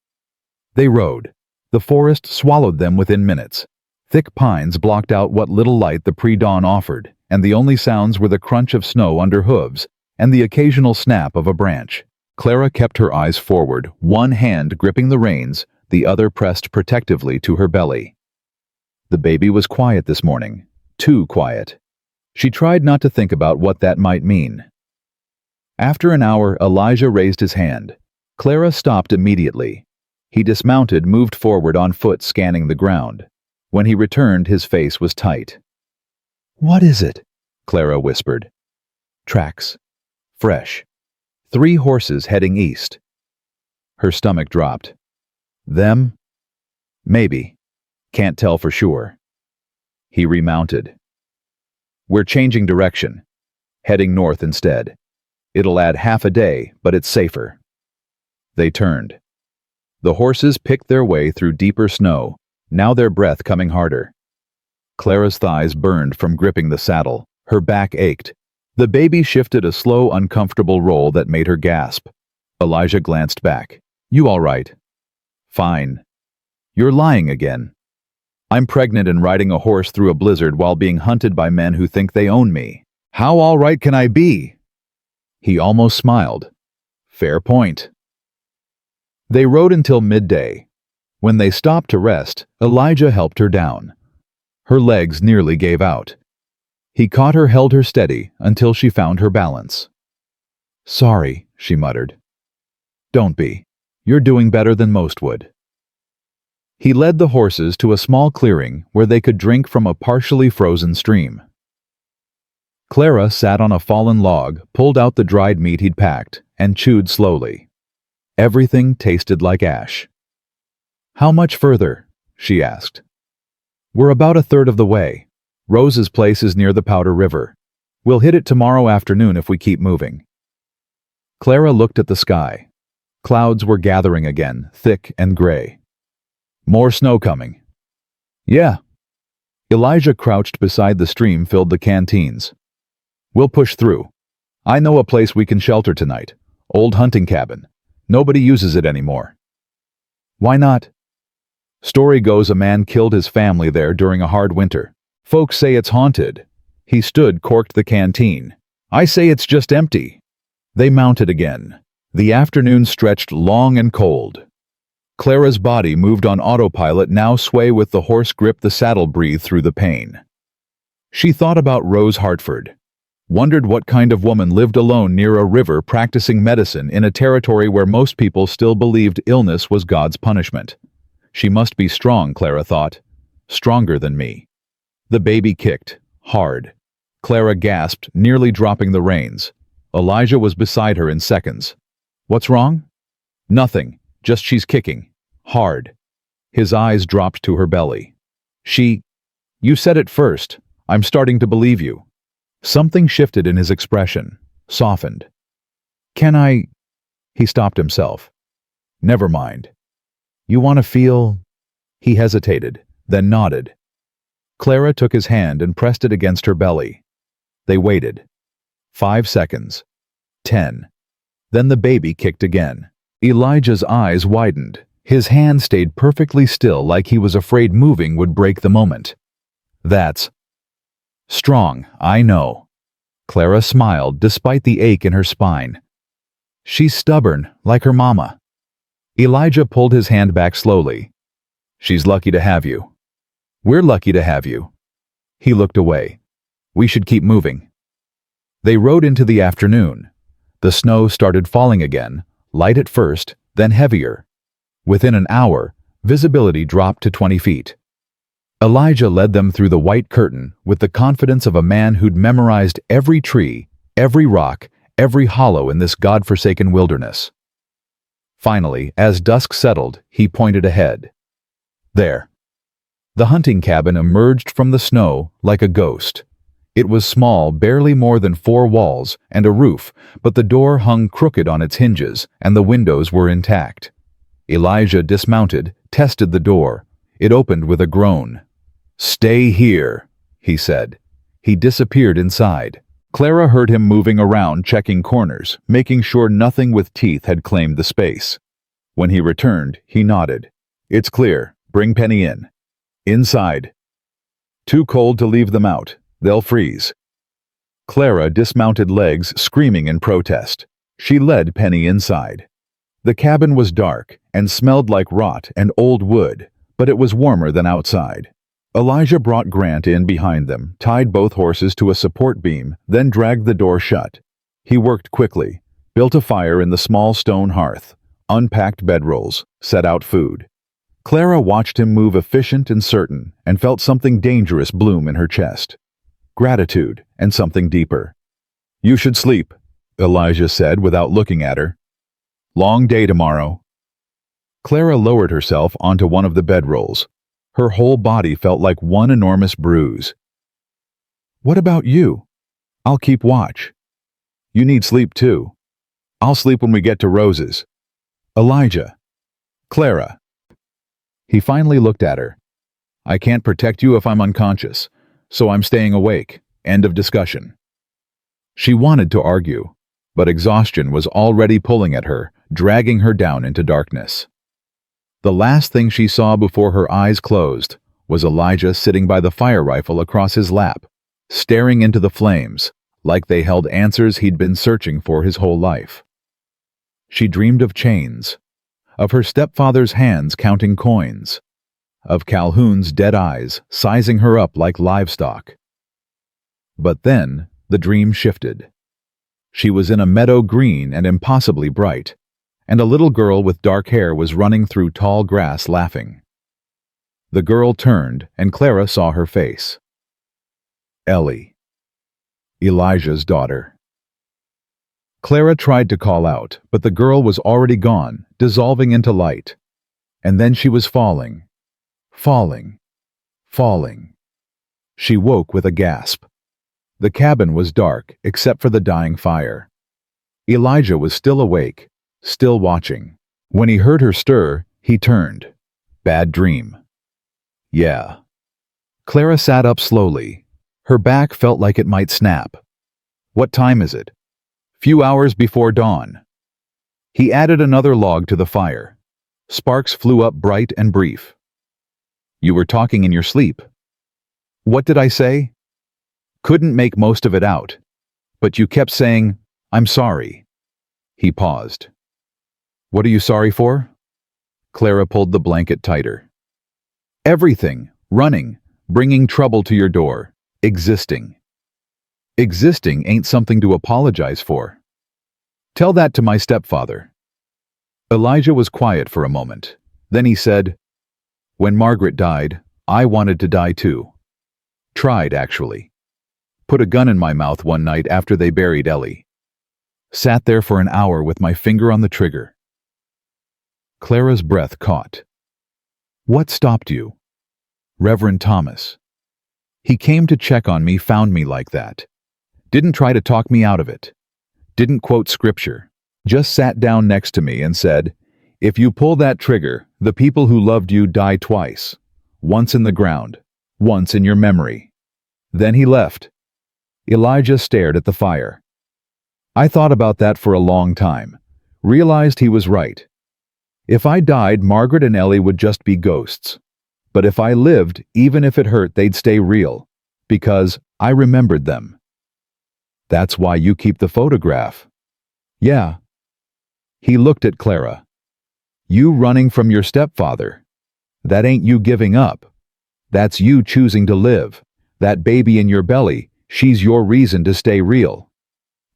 They rode. The forest swallowed them within minutes. Thick pines blocked out what little light the pre-dawn offered, and the only sounds were the crunch of snow under hooves and the occasional snap of a branch. Clara kept her eyes forward, one hand gripping the reins, the other pressed protectively to her belly. The baby was quiet this morning, too quiet. She tried not to think about what that might mean. After an hour, Elijah raised his hand. Clara stopped immediately. He dismounted, moved forward on foot, scanning the ground. When he returned, his face was tight. "What is it?" Clara whispered. "Tracks. Fresh. 3 horses heading east." Her stomach dropped. "Them? Maybe. Can't tell for sure." He remounted. "We're changing direction. Heading north instead. It'll add half a day, but it's safer." They turned. The horses picked their way through deeper snow, now their breath coming harder. Clara's thighs burned from gripping the saddle. Her back ached. The baby shifted a slow, uncomfortable roll that made her gasp. Elijah glanced back. "You all right?" "Fine." "You're lying again." "I'm pregnant and riding a horse through a blizzard while being hunted by men who think they own me. How all right can I be?" He almost smiled. "Fair point." They rode until midday. When they stopped to rest, Elijah helped her down. Her legs nearly gave out. He caught her, held her steady until she found her balance. "Sorry," she muttered. "Don't be. You're doing better than most would." He led the horses to a small clearing where they could drink from a partially frozen stream. Clara sat on a fallen log, pulled out the dried meat he'd packed, and chewed slowly. Everything tasted like ash. "How much further?" she asked. "We're about 1/3 of the way. Rose's place is near the Powder River. We'll hit it tomorrow afternoon if we keep moving." Clara looked at the sky. Clouds were gathering again, thick and gray. "More snow coming." "Yeah." Elijah crouched beside the stream, filled the canteens. "We'll push through. I know a place we can shelter tonight. Old hunting cabin. Nobody uses it anymore." "Why not?" "Story goes a man killed his family there during a hard winter. Folks say it's haunted." He stood, corked the canteen. "I say it's just empty." They mounted again. The afternoon stretched long and cold. Clara's body moved on autopilot, now sway with the horse grip the saddle breathed through the pain. She thought about Rose Hartford. Wondered what kind of woman lived alone near a river practicing medicine in a territory where most people still believed illness was God's punishment. She must be strong, Clara thought. Stronger than me. The baby kicked, hard. Clara gasped, nearly dropping the reins. Elijah was beside her in seconds. "What's wrong?" "Nothing, just she's kicking. Hard." His eyes dropped to her belly. You said it first. I'm starting to believe you." Something shifted in his expression, softened. "Can I—" He stopped himself. "Never mind. You want to feel—" He hesitated, then nodded. Clara took his hand and pressed it against her belly. They waited. 5 seconds. 10. Then the baby kicked again. Elijah's eyes widened. His hand stayed perfectly still, like he was afraid moving would break the moment. "That's strong, I know." Clara smiled despite the ache in her spine. "She's stubborn, like her mama." Elijah pulled his hand back slowly. "She's lucky to have you." "We're lucky to have you." He looked away. "We should keep moving." They rode into the afternoon. The snow started falling again, light at first, then heavier. Within an hour, visibility dropped to 20 feet. Elijah led them through the white curtain with the confidence of a man who'd memorized every tree, every rock, every hollow in this God-forsaken wilderness. Finally, as dusk settled, he pointed ahead. There. The hunting cabin emerged from the snow like a ghost. It was small, barely more than 4 walls and a roof, but the door hung crooked on its hinges and the windows were intact. Elijah dismounted, tested the door. It opened with a groan. "Stay here," he said. He disappeared inside. Clara heard him moving around, checking corners, making sure nothing with teeth had claimed the space. When he returned, he nodded. "It's clear. Bring Penny in." "Inside." "Too cold to leave them out. They'll freeze." Clara dismounted legs, screaming in protest. She led Penny inside. The cabin was dark and smelled like rot and old wood, but it was warmer than outside. Elijah brought Grant in behind them, tied both horses to a support beam, then dragged the door shut. He worked quickly, built a fire in the small stone hearth, unpacked bedrolls, set out food. Clara watched him move efficient and certain, and felt something dangerous bloom in her chest. Gratitude and something deeper. "You should sleep," Elijah said without looking at her. "Long day tomorrow." Clara lowered herself onto one of the bedrolls. Her whole body felt like one enormous bruise. "What about you?" "I'll keep watch." "You need sleep too." "I'll sleep when we get to Rose's." "Elijah." "Clara." He finally looked at her. "I can't protect you if I'm unconscious, so I'm staying awake. End of discussion." She wanted to argue, but exhaustion was already pulling at her, dragging her down into darkness. The last thing she saw before her eyes closed was Elijah sitting by the fire rifle across his lap, staring into the flames, like they held answers he'd been searching for his whole life. She dreamed of chains, of her stepfather's hands counting coins, of Calhoun's dead eyes sizing her up like livestock. But then the dream shifted. She was in a meadow green and impossibly bright, and a little girl with dark hair was running through tall grass laughing. The girl turned, and Clara saw her face. Ellie. Elijah's daughter. Clara tried to call out, but the girl was already gone, dissolving into light. And then she was falling. Falling. Falling. She woke with a gasp. The cabin was dark, except for the dying fire. Elijah was still awake, still watching. When he heard her stir, he turned. Bad dream. Yeah. Clara sat up slowly. Her back felt like it might snap. What time is it? Few hours before dawn. He added another log to the fire. Sparks flew up bright and brief. You were talking in your sleep. What did I say? Couldn't make most of it out. But you kept saying, I'm sorry. He paused. What are you sorry for? Clara pulled the blanket tighter. Everything. Running. Bringing trouble to your door. Existing. Existing ain't something to apologize for. Tell that to my stepfather. Elijah was quiet for a moment. Then he said, When Margaret died, I wanted to die too. Tried, actually. Put a gun in my mouth one night after they buried Ellie. Sat there for an hour with my finger on the trigger. Clara's breath caught. What stopped you? Reverend Thomas. He came to check on me, found me like that. Didn't try to talk me out of it. Didn't quote scripture. Just sat down next to me and said, If you pull that trigger, the people who loved you die twice. Once in the ground, once in your memory. Then he left. Elijah stared at the fire. I thought about that for a long time, Realized he was right. If I died, Margaret and Ellie would just be ghosts. But if I lived, even if it hurt, they'd stay real. Because I remembered them. That's why you keep the photograph. Yeah. He looked at Clara. You running from your stepfather. That ain't you giving up. That's you choosing to live. That baby in your belly, she's your reason to stay real.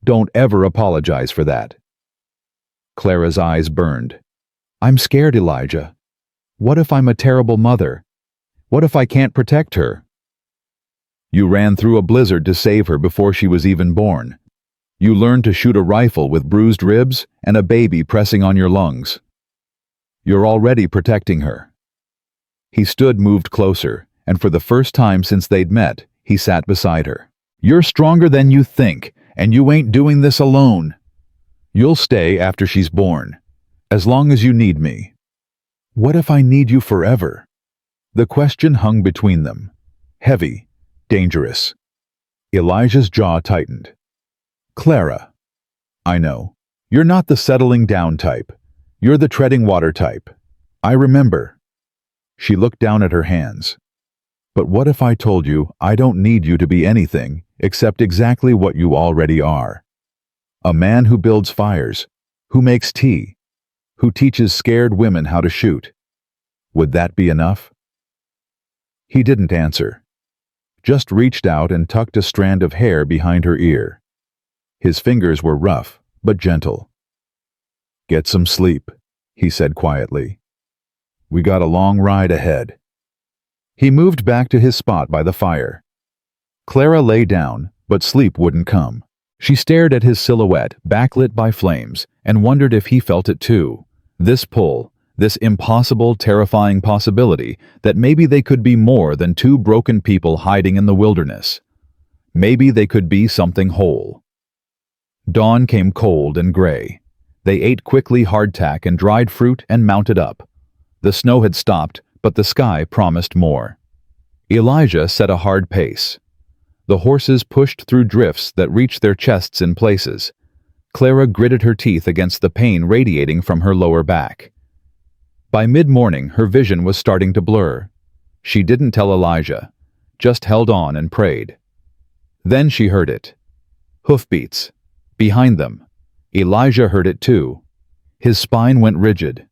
Don't ever apologize for that. Clara's eyes burned. I'm scared, Elijah. What if I'm a terrible mother? What if I can't protect her? You ran through a blizzard to save her before she was even born. You learned to shoot a rifle with bruised ribs and a baby pressing on your lungs. You're already protecting her. He moved closer, and for the first time since they'd met, he sat beside her. You're stronger than you think, and you ain't doing this alone. You'll stay after she's born, as long as you need me. What if I need you forever? The question hung between them, heavy, dangerous. Elijah's jaw tightened. Clara, I know. You're not the settling down type. You're the treading water type. I remember. She looked down at her hands. But what if I told you I don't need you to be anything except exactly what you already are? A man who builds fires, who makes tea, who teaches scared women how to shoot. Would that be enough? He didn't answer. Just reached out and tucked a strand of hair behind her ear. His fingers were rough, but gentle. Get some sleep, he said quietly. We got a long ride ahead. He moved back to his spot by the fire. Clara lay down, but sleep wouldn't come. She stared at his silhouette, backlit by flames, and wondered if he felt it too. This pull, this impossible, terrifying possibility that maybe they could be more than two broken people hiding in the wilderness. Maybe they could be something whole. Dawn came cold and gray. They ate quickly hardtack and dried fruit and mounted up. The snow had stopped, but the sky promised more. Elijah set a hard pace. The horses pushed through drifts that reached their chests in places. Clara gritted her teeth against the pain radiating from her lower back. By mid-morning, her vision was starting to blur. She didn't tell Elijah, just held on and prayed. Then she heard it. Hoofbeats. Behind them. Elijah heard it too. His spine went rigid.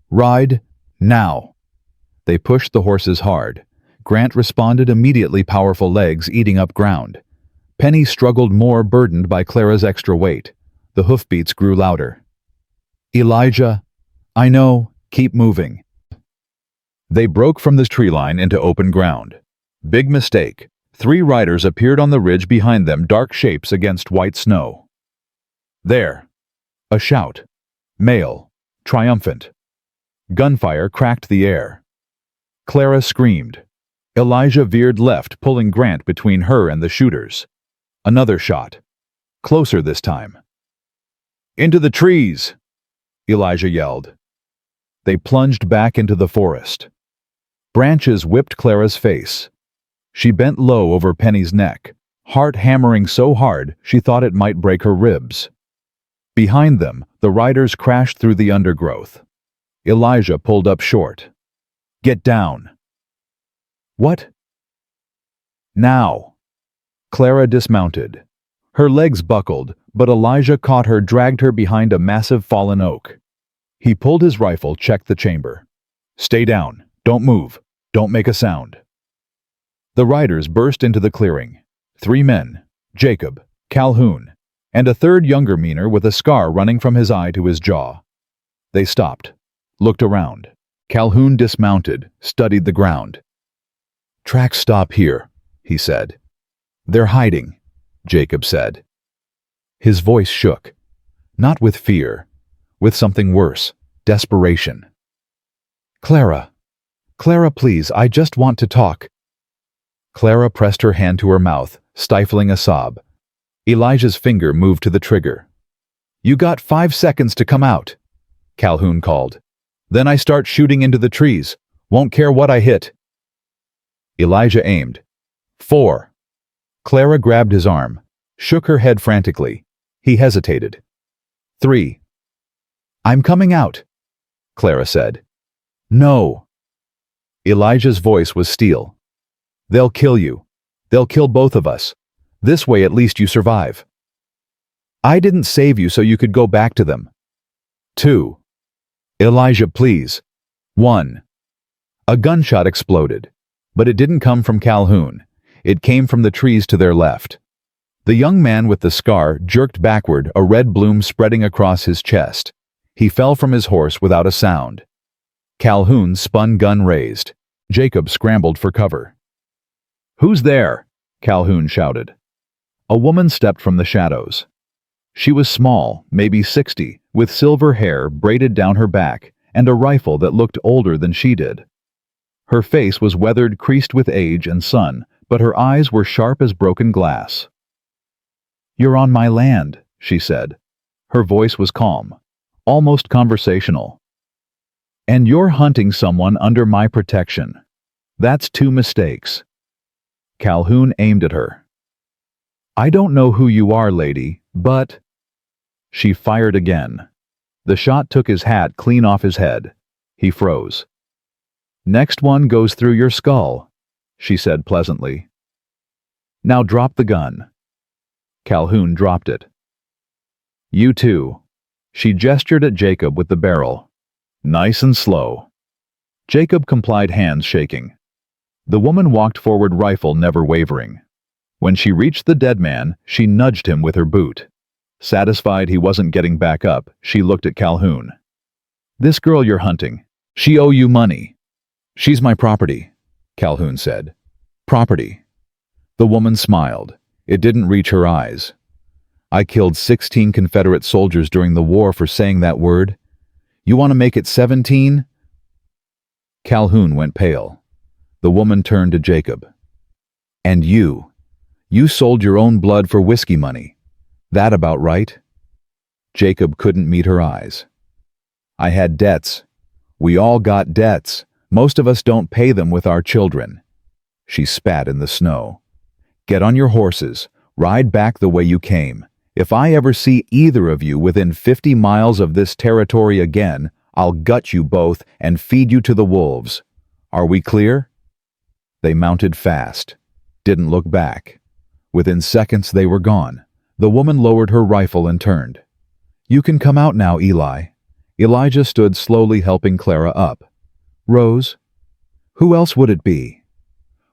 Ride, now. They pushed the horses hard. Grant responded immediately, powerful legs eating up ground. Penny struggled more, burdened by Clara's extra weight. The hoofbeats grew louder. Elijah, I know, keep moving. They broke from the tree line into open ground. Big mistake. 3 riders appeared on the ridge behind them, dark shapes against white snow. There. A shout. Male. Triumphant. Gunfire cracked the air. Clara screamed. Elijah veered left, pulling Grant between her and the shooters. Another shot. Closer this time. Into the trees! Elijah yelled. They plunged back into the forest. Branches whipped Clara's face. She bent low over Penny's neck, heart hammering so hard she thought it might break her ribs. Behind them, the riders crashed through the undergrowth. Elijah pulled up short. Get down. What? Now. Clara dismounted. Her legs buckled, but Elijah caught her, dragged her behind a massive fallen oak. He pulled his rifle, checked the chamber. Stay down. Don't move. Don't make a sound. The riders burst into the clearing. 3 men, Jacob, Calhoun, and a third younger miner with a scar running from his eye to his jaw. They stopped, looked around. Calhoun dismounted, studied the ground. Tracks stop here, he said. They're hiding, Jacob said. His voice shook, not with fear, with something worse, desperation. Clara, please, I just want to talk. Clara pressed her hand to her mouth, stifling a sob. Elijah's finger moved to the trigger. You got 5 seconds to come out, Calhoun called. Then I start shooting into the trees. Won't care what I hit. Elijah aimed. 4. Clara grabbed his arm, shook her head frantically. He hesitated. 3. I'm coming out, Clara said. No. Elijah's voice was steel. They'll kill you. They'll kill both of us. This way at least you survive. I didn't save you so you could go back to them. 2. Elijah, please. 1. A gunshot exploded, but it didn't come from Calhoun. It came from the trees to their left. The young man with the scar jerked backward, a red bloom spreading across his chest. He fell from his horse without a sound. Calhoun spun, gun raised. Jacob scrambled for cover. Who's there? Calhoun shouted. A woman stepped from the shadows. She was small, maybe 60, with silver hair braided down her back and a rifle that looked older than she did. Her face was weathered, creased with age and sun, but her eyes were sharp as broken glass. You're on my land, she said. Her voice was calm, almost conversational. And you're hunting someone under my protection. That's 2 mistakes. Calhoun aimed at her. I don't know who you are, lady, but... She fired again. The shot took his hat clean off his head. He froze. Next one goes through your skull, she said pleasantly. Now drop the gun. Calhoun dropped it. You too. She gestured at Jacob with the barrel. Nice and slow. Jacob complied, hands shaking. The woman walked forward, rifle never wavering. When she reached the dead man, she nudged him with her boot. Satisfied he wasn't getting back up, she looked at Calhoun. This girl you're hunting, she owe you money. She's my property, Calhoun said. Property. The woman smiled. It didn't reach her eyes. I killed 16 Confederate soldiers during the war for saying that word. You want to make it 17? Calhoun went pale. The woman turned to Jacob. And you sold your own blood for whiskey money. That about right? Jacob couldn't meet her eyes. I had debts. We all got debts. Most of us don't pay them with our children. She spat in the snow. Get on your horses. Ride back the way you came. If I ever see either of you within 50 miles of this territory again, I'll gut you both and feed you to the wolves. Are we clear? They mounted fast. Didn't look back. Within seconds they were gone. The woman lowered her rifle and turned. You can come out now, Eli. Elijah stood slowly, helping Clara up. Rose? Who else would it be?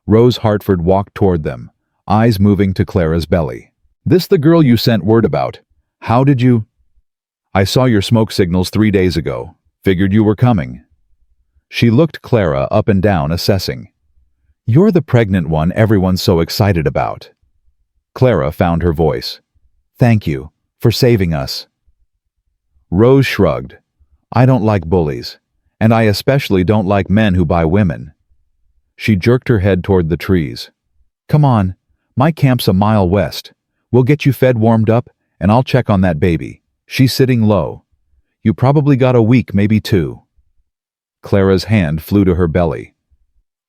Rose Hartford walked toward them, eyes moving to Clara's belly. This the girl you sent word about? How did you? I saw your smoke signals 3 days ago. Figured you were coming. She looked Clara up and down, assessing. You're the pregnant one everyone's so excited about. Clara found her voice. Thank you for saving us. Rose shrugged. I don't like bullies, and I especially don't like men who buy women. She jerked her head toward the trees. Come on, my camp's a mile west. We'll get you fed, warmed up, and I'll check on that baby. She's sitting low. You probably got a week, maybe 2. Clara's hand flew to her belly.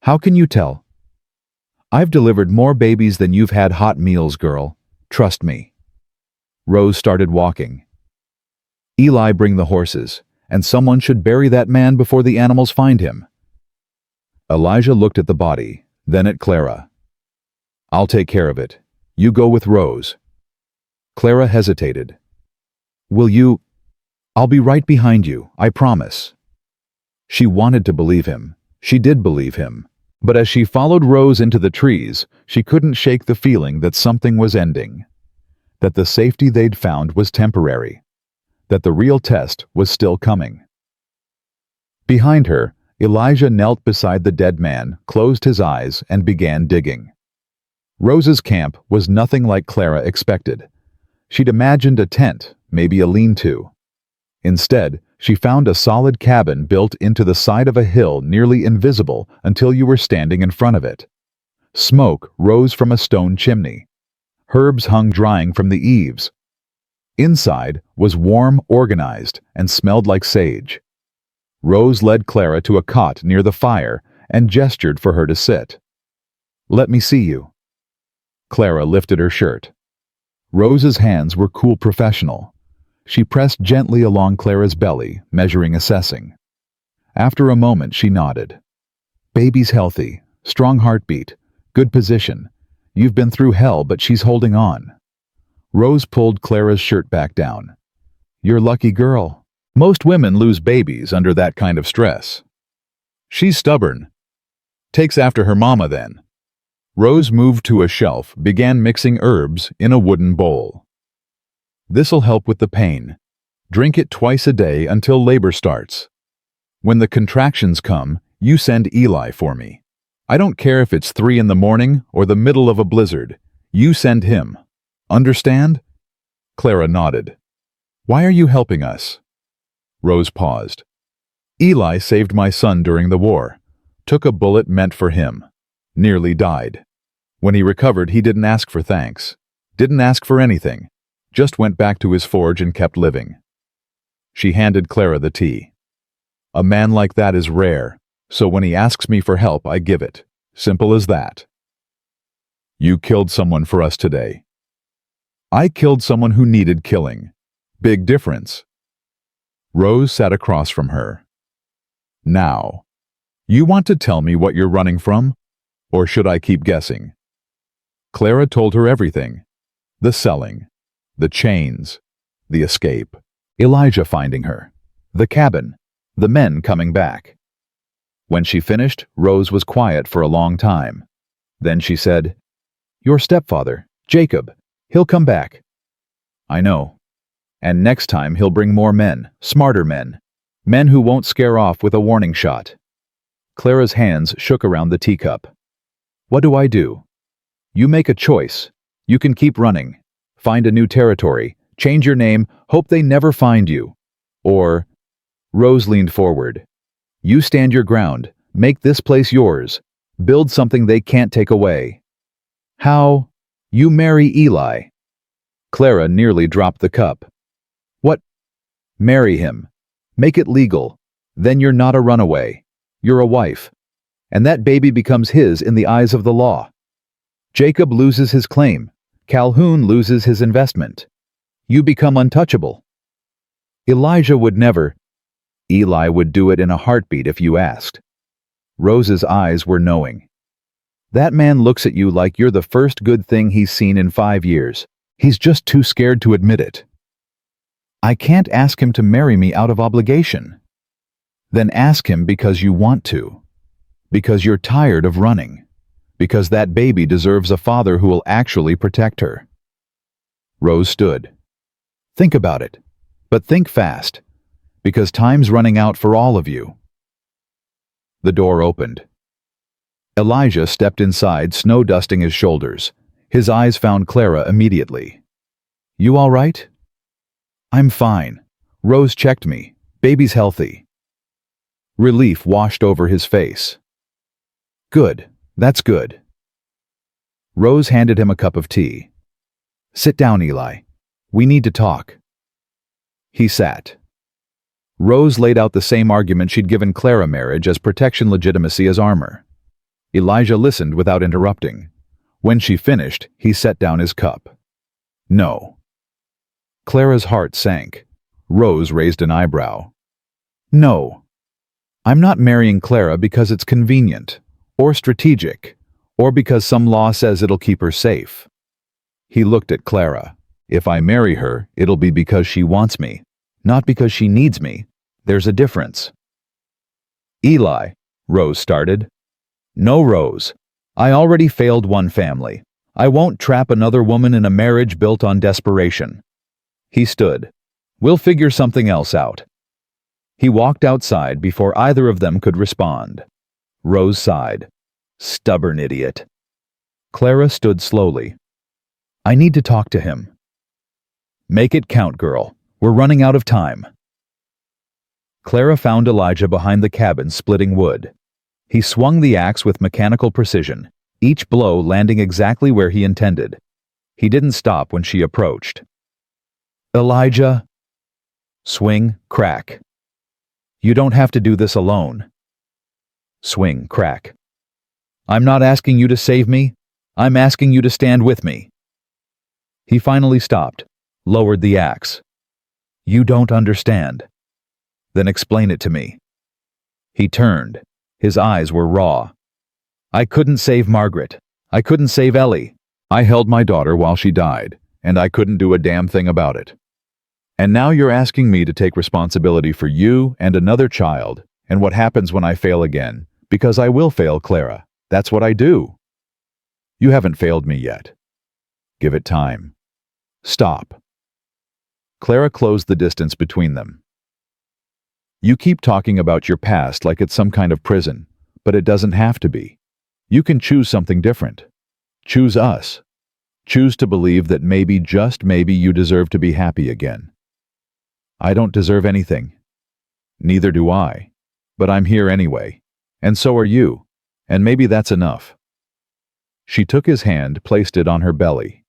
How can you tell? I've delivered more babies than you've had hot meals, girl. Trust me. Rose started walking. Eli, bring the horses, and someone should bury that man before the animals find him. Elijah looked at the body, then at Clara. I'll take care of it. You go with Rose. Clara hesitated. Will you? I'll be right behind you, I promise. She wanted to believe him. She did believe him. But as she followed Rose into the trees, she couldn't shake the feeling that something was ending. That the safety they'd found was temporary. That the real test was still coming. Behind her, Elijah knelt beside the dead man, closed his eyes, and began digging. Rose's camp was nothing like Clara expected. She'd imagined a tent, maybe a lean-to. Instead, she found a solid cabin built into the side of a hill, nearly invisible until you were standing in front of it. Smoke rose from a stone chimney. Herbs hung drying from the eaves. Inside was warm, organized, and smelled like sage. Rose led Clara to a cot near the fire and gestured for her to sit. Let me see you. Clara lifted her shirt. Rose's hands were cool, professional. She pressed gently along Clara's belly, measuring, assessing. After a moment, she nodded. Baby's healthy, strong heartbeat, good position. You've been through hell, but she's holding on. Rose pulled Clara's shirt back down. You're a lucky girl. Most women lose babies under that kind of stress. She's stubborn. Takes after her mama then. Rose moved to a shelf, began mixing herbs in a wooden bowl. This'll help with the pain. Drink it twice a day until labor starts. When the contractions come, you send Eli for me. I don't care if it's 3 in the morning or the middle of a blizzard. You send him. Understand? Clara nodded. Why are you helping us? Rose paused. Eli saved my son during the war. Took a bullet meant for him. Nearly died. When he recovered, he didn't ask for thanks. Didn't ask for anything. Just went back to his forge and kept living. She handed Clara the tea. A man like that is rare, so when he asks me for help, I give it. Simple as that. You killed someone for us today. I killed someone who needed killing. Big difference. Rose sat across from her. Now, you want to tell me what you're running from? Or should I keep guessing? Clara told her everything. The selling, the chains, the escape, Elijah finding her, the cabin, the men coming back. When she finished, Rose was quiet for a long time. Then she said, Your stepfather, Jacob, he'll come back. I know. And next time he'll bring more men, smarter men. Men who won't scare off with a warning shot. Clara's hands shook around the teacup. What do I do? You make a choice. You can keep running. Find a new territory. Change your name. Hope they never find you. Or... Rose leaned forward. You stand your ground. Make this place yours. Build something they can't take away. How? You marry Eli. Clara nearly dropped the cup. What? Marry him. Make it legal. Then you're not a runaway. You're a wife. And that baby becomes his in the eyes of the law. Jacob loses his claim. Calhoun loses his investment. You become untouchable. Elijah would never. Eli would do it in a heartbeat if you asked. Rose's eyes were knowing. That man looks at you like you're the first good thing he's seen in 5 years. He's just too scared to admit it. I can't ask him to marry me out of obligation. Then ask him because you want to. Because you're tired of running. Because that baby deserves a father who will actually protect her. Rose stood. Think about it. But think fast. Because time's running out for all of you. The door opened. Elijah stepped inside, snow dusting his shoulders. His eyes found Clara immediately. You all right? I'm fine. Rose checked me. Baby's healthy. Relief washed over his face. Good. That's good. Rose handed him a cup of tea. Sit down, Eli. We need to talk. He sat. Rose laid out the same argument she'd given Clara marriage as protection, legitimacy as armor. Elijah listened without interrupting. When she finished, he set down his cup. No. Clara's heart sank. Rose raised an eyebrow. No. I'm not marrying Clara because it's convenient, or strategic, or because some law says it'll keep her safe. He looked at Clara. If I marry her, it'll be because she wants me, not because she needs me. There's a difference. Eli, Rose started. No, Rose. I already failed one family. I won't trap another woman in a marriage built on desperation. He stood. We'll figure something else out. He walked outside before either of them could respond. Rose sighed. Stubborn idiot. Clara stood slowly. I need to talk to him. Make it count, girl. We're running out of time. Clara found Elijah behind the cabin splitting wood. He swung the axe with mechanical precision, each blow landing exactly where he intended. He didn't stop when she approached. Elijah. Swing, crack. You don't have to do this alone. Swing, crack. I'm not asking you to save me. I'm asking you to stand with me. He finally stopped, lowered the axe. You don't understand. Then explain it to me. He turned. His eyes were raw. I couldn't save Margaret. I couldn't save Ellie. I held my daughter while she died, and I couldn't do a damn thing about it. And now you're asking me to take responsibility for you and another child, and what happens when I fail again, because I will fail, Clara. That's what I do. You haven't failed me yet. Give it time. Stop. Clara closed the distance between them. You keep talking about your past like it's some kind of prison, but it doesn't have to be. You can choose something different. Choose us. Choose to believe that maybe, just maybe, you deserve to be happy again. I don't deserve anything. Neither do I. But I'm here anyway. And so are you. And maybe that's enough. She took his hand, placed it on her belly.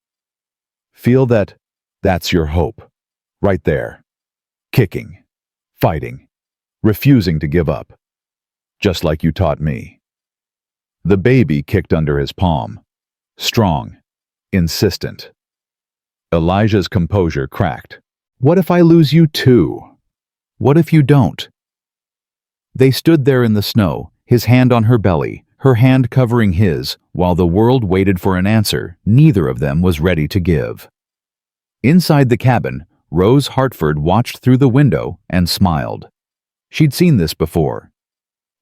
Feel that. That's your hope. Right there. Kicking. Fighting. Refusing to give up. Just like you taught me. The baby kicked under his palm. Strong. Insistent. Elijah's composure cracked. What if I lose you too? What if you don't? They stood there in the snow, his hand on her belly, her hand covering his, while the world waited for an answer neither of them was ready to give. Inside the cabin, Rose Hartford watched through the window and smiled. She'd seen this before.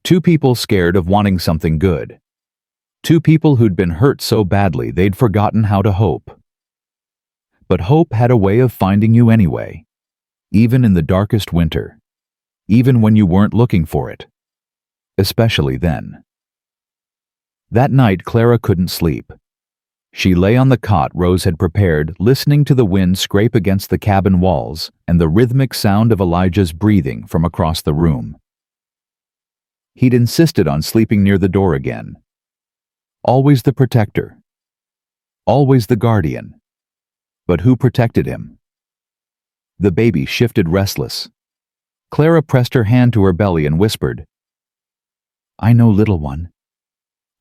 Two people scared of wanting something good. Two people who'd been hurt so badly they'd forgotten how to hope. But hope had a way of finding you anyway, even in the darkest winter, even when you weren't looking for it, especially then. That night, Clara couldn't sleep. She lay on the cot Rose had prepared, listening to the wind scrape against the cabin walls and the rhythmic sound of Elijah's breathing from across the room. He'd insisted on sleeping near the door again. Always the protector. Always the guardian. But who protected him? The baby shifted restless. Clara pressed her hand to her belly and whispered, I know, little one.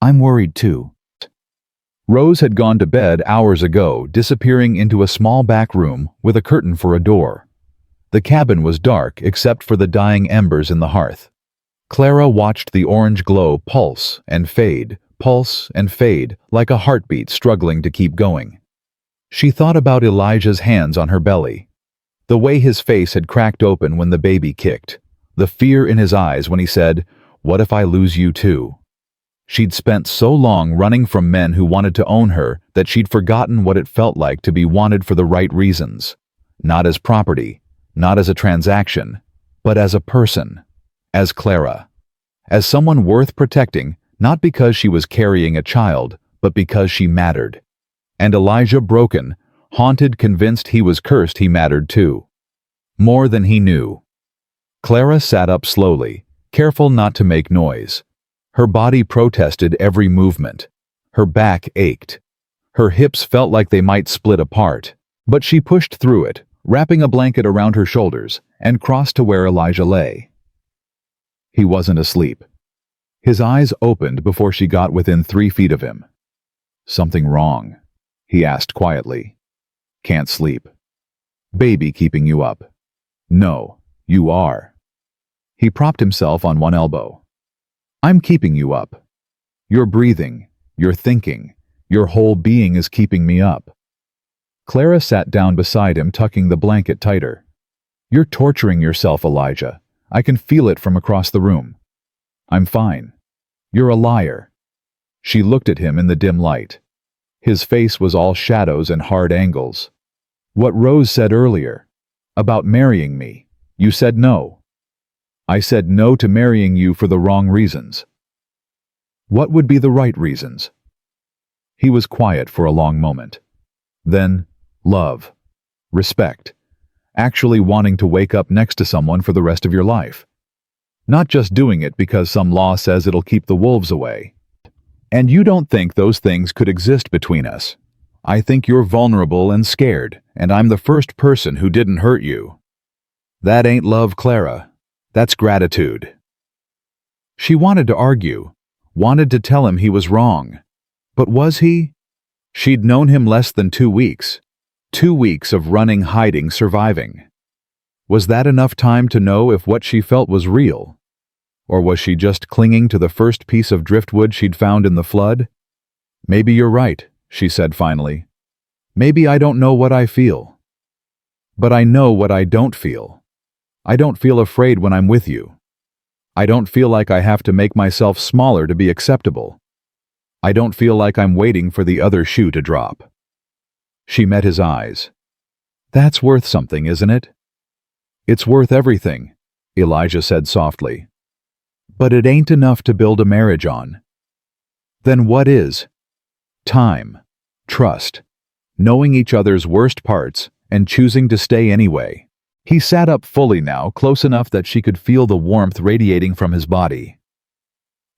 I'm worried too. Rose had gone to bed hours ago, disappearing into a small back room with a curtain for a door. The cabin was dark except for the dying embers in the hearth. Clara watched the orange glow pulse, and fade, like a heartbeat struggling to keep going. She thought about Elijah's hands on her belly, the way his face had cracked open when the baby kicked, the fear in his eyes when he said, What if I lose you too? She'd spent so long running from men who wanted to own her that she'd forgotten what it felt like to be wanted for the right reasons. Not as property, not as a transaction, but as a person, as Clara. As someone worth protecting, not because she was carrying a child, but because she mattered. And Elijah, broken, haunted, convinced he was cursed, he mattered too. More than he knew. Clara sat up slowly, careful not to make noise. Her body protested every movement. Her back ached. Her hips felt like they might split apart. But she pushed through it, wrapping a blanket around her shoulders, and crossed to where Elijah lay. He wasn't asleep. His eyes opened before she got within 3 feet of him. Something wrong? He asked quietly. Can't sleep. Baby keeping you up? No, you are. He propped himself on one elbow. I'm keeping you up. Your breathing, your thinking, your whole being is keeping me up. Clara sat down beside him, tucking the blanket tighter. You're torturing yourself, Elijah. I can feel it from across the room. I'm fine. You're a liar. She looked at him in the dim light. His face was all shadows and hard angles. What Rose said earlier, about marrying me, you said no. I said no to marrying you for the wrong reasons. What would be the right reasons? He was quiet for a long moment. Then, love, respect, actually wanting to wake up next to someone for the rest of your life. Not just doing it because some law says it'll keep the wolves away. And you don't think those things could exist between us. I think you're vulnerable and scared, and I'm the first person who didn't hurt you. That ain't love, Clara. That's gratitude. She wanted to argue, wanted to tell him he was wrong. But was he? She'd known him less than 2 weeks. 2 weeks of running, hiding, surviving. Was that enough time to know if what she felt was real? Or was she just clinging to the first piece of driftwood she'd found in the flood? "Maybe you're right," she said finally. "Maybe I don't know what I feel. But I know what I don't feel. I don't feel afraid when I'm with you. I don't feel like I have to make myself smaller to be acceptable. I don't feel like I'm waiting for the other shoe to drop." She met his eyes. "That's worth something, isn't it?" "It's worth everything," Elijah said softly. "But it ain't enough to build a marriage on." "Then what is?" "Time, trust, knowing each other's worst parts, and choosing to stay anyway." He sat up fully now, close enough that she could feel the warmth radiating from his body.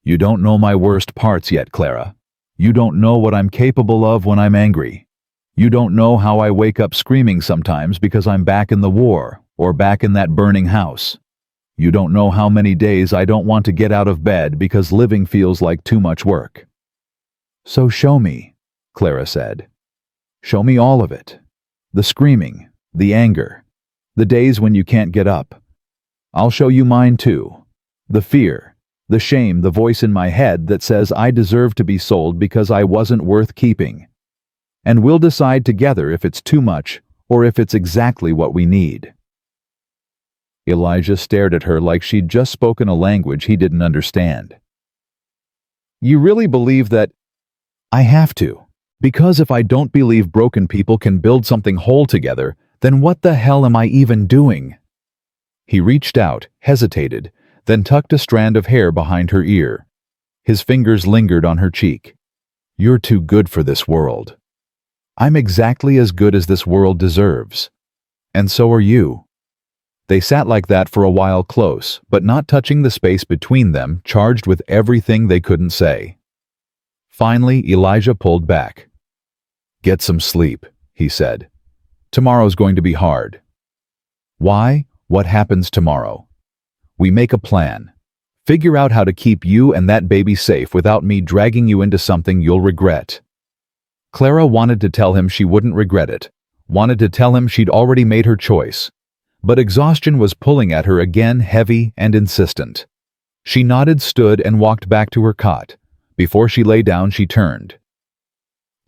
"You don't know my worst parts yet, Clara. You don't know what I'm capable of when I'm angry. You don't know how I wake up screaming sometimes because I'm back in the war, or back in that burning house. You don't know how many days I don't want to get out of bed because living feels like too much work." "So show me," Clara said. "Show me all of it. The screaming, the anger, the days when you can't get up. I'll show you mine too. The fear, the shame, the voice in my head that says I deserve to be sold because I wasn't worth keeping. And we'll decide together if it's too much or if it's exactly what we need." Elijah stared at her like she'd just spoken a language he didn't understand. "You really believe that—" "I have to. Because if I don't believe broken people can build something whole together, then what the hell am I even doing?" He reached out, hesitated, then tucked a strand of hair behind her ear. His fingers lingered on her cheek. "You're too good for this world. I'm exactly as good as this world deserves. And so are you." They sat like that for a while, close, but not touching the space between them, charged with everything they couldn't say. Finally, Elijah pulled back. "Get some sleep," he said. "Tomorrow's going to be hard." "Why? What happens tomorrow?" "We make a plan. Figure out how to keep you and that baby safe without me dragging you into something you'll regret." Clara wanted to tell him she wouldn't regret it, wanted to tell him she'd already made her choice. But exhaustion was pulling at her again, heavy and insistent. She nodded, stood, and walked back to her cot. Before she lay down, she turned.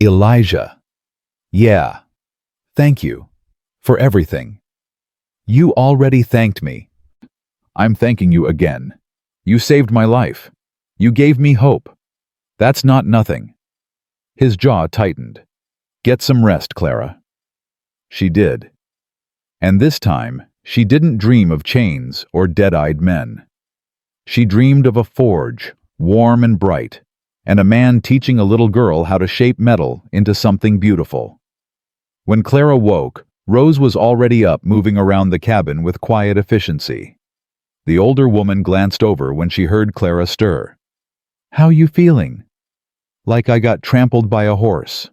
"Elijah. Yeah. Thank you. For everything. You already thanked me. I'm thanking you again. You saved my life. You gave me hope. That's not nothing." His jaw tightened. "Get some rest, Clara." She did. And this time, she didn't dream of chains or dead-eyed men. She dreamed of a forge, warm and bright, and a man teaching a little girl how to shape metal into something beautiful. When Clara woke, Rose was already up, moving around the cabin with quiet efficiency. The older woman glanced over when she heard Clara stir. "How you feeling?" "Like I got trampled by a horse."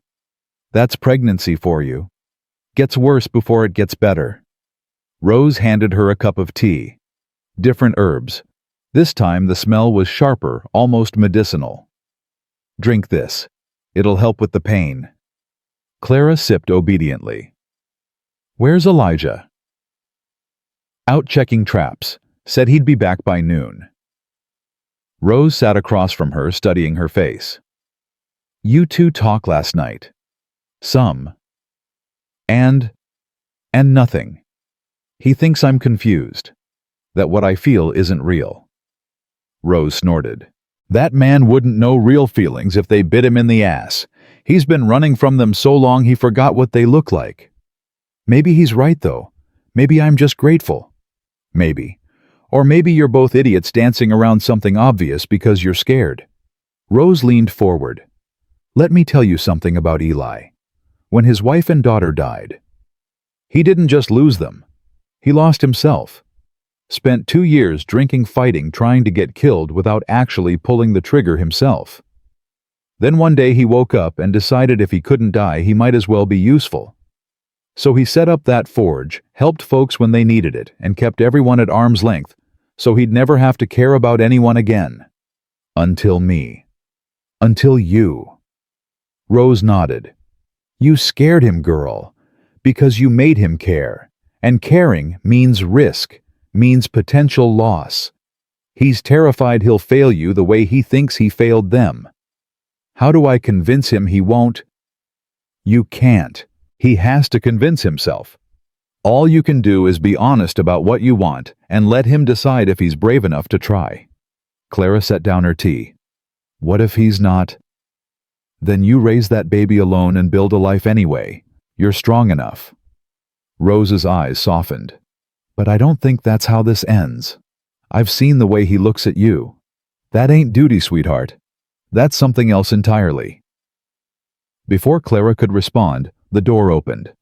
"That's pregnancy for you. Gets worse before it gets better." Rose handed her a cup of tea. Different herbs. This time the smell was sharper, almost medicinal. "Drink this. It'll help with the pain." Clara sipped obediently. "Where's Elijah?" "Out checking traps. Said he'd be back by noon." Rose sat across from her, studying her face. "You two talk last night." "Some." And nothing. He thinks I'm confused. That what I feel isn't real." Rose snorted. "That man wouldn't know real feelings if they bit him in the ass. He's been running from them so long he forgot what they look like." "Maybe he's right, though. Maybe I'm just grateful." "Maybe. Or maybe you're both idiots dancing around something obvious because you're scared." Rose leaned forward. "Let me tell you something about Eli. When his wife and daughter died, he didn't just lose them. He lost himself. Spent 2 years drinking, fighting, trying to get killed without actually pulling the trigger himself. Then one day he woke up and decided if he couldn't die, he might as well be useful. So he set up that forge, helped folks when they needed it, and kept everyone at arm's length, so he'd never have to care about anyone again. Until me. Until you." Rose nodded. "You scared him, girl, because you made him care, And caring means risk, means potential loss. He's terrified he'll fail you the way he thinks he failed them. How do I convince him he won't? You can't. He has to convince himself. All you can do is be honest about what you want and let him decide if he's brave enough to try. Clara set down her tea. What if he's not? Then you raise that baby alone and build a life anyway. You're strong enough. Rose's eyes softened. But I don't think that's how this ends. I've seen the way he looks at you. That ain't duty, sweetheart. That's something else entirely. Before Clara could respond, the door opened.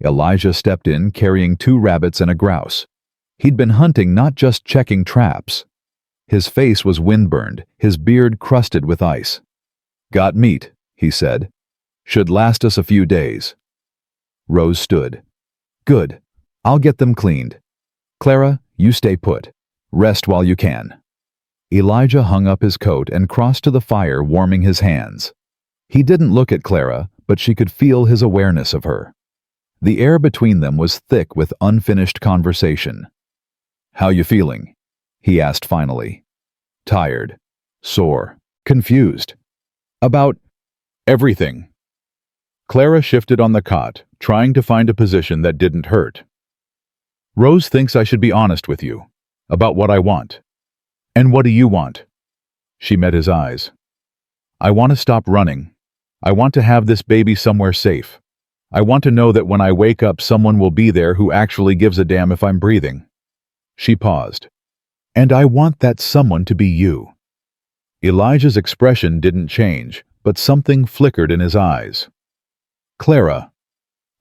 Elijah stepped in carrying 2 rabbits and a grouse. He'd been hunting, not just checking traps. His face was windburned, his beard crusted with ice. Got meat, he said. Should last us a few days. Rose stood. Good. I'll get them cleaned. Clara, you stay put. Rest while you can. Elijah hung up his coat and crossed to the fire, warming his hands. He didn't look at Clara, but she could feel his awareness of her. The air between them was thick with unfinished conversation. How you feeling? He asked finally. Tired, sore, confused. About everything. Clara shifted on the cot, trying to find a position that didn't hurt. Rose thinks I should be honest with you about what I want. And what do you want? She met his eyes. I want to stop running. I want to have this baby somewhere safe. I want to know that when I wake up, someone will be there who actually gives a damn if I'm breathing. She paused. And I want that someone to be you. Elijah's expression didn't change, but something flickered in his eyes. Clara,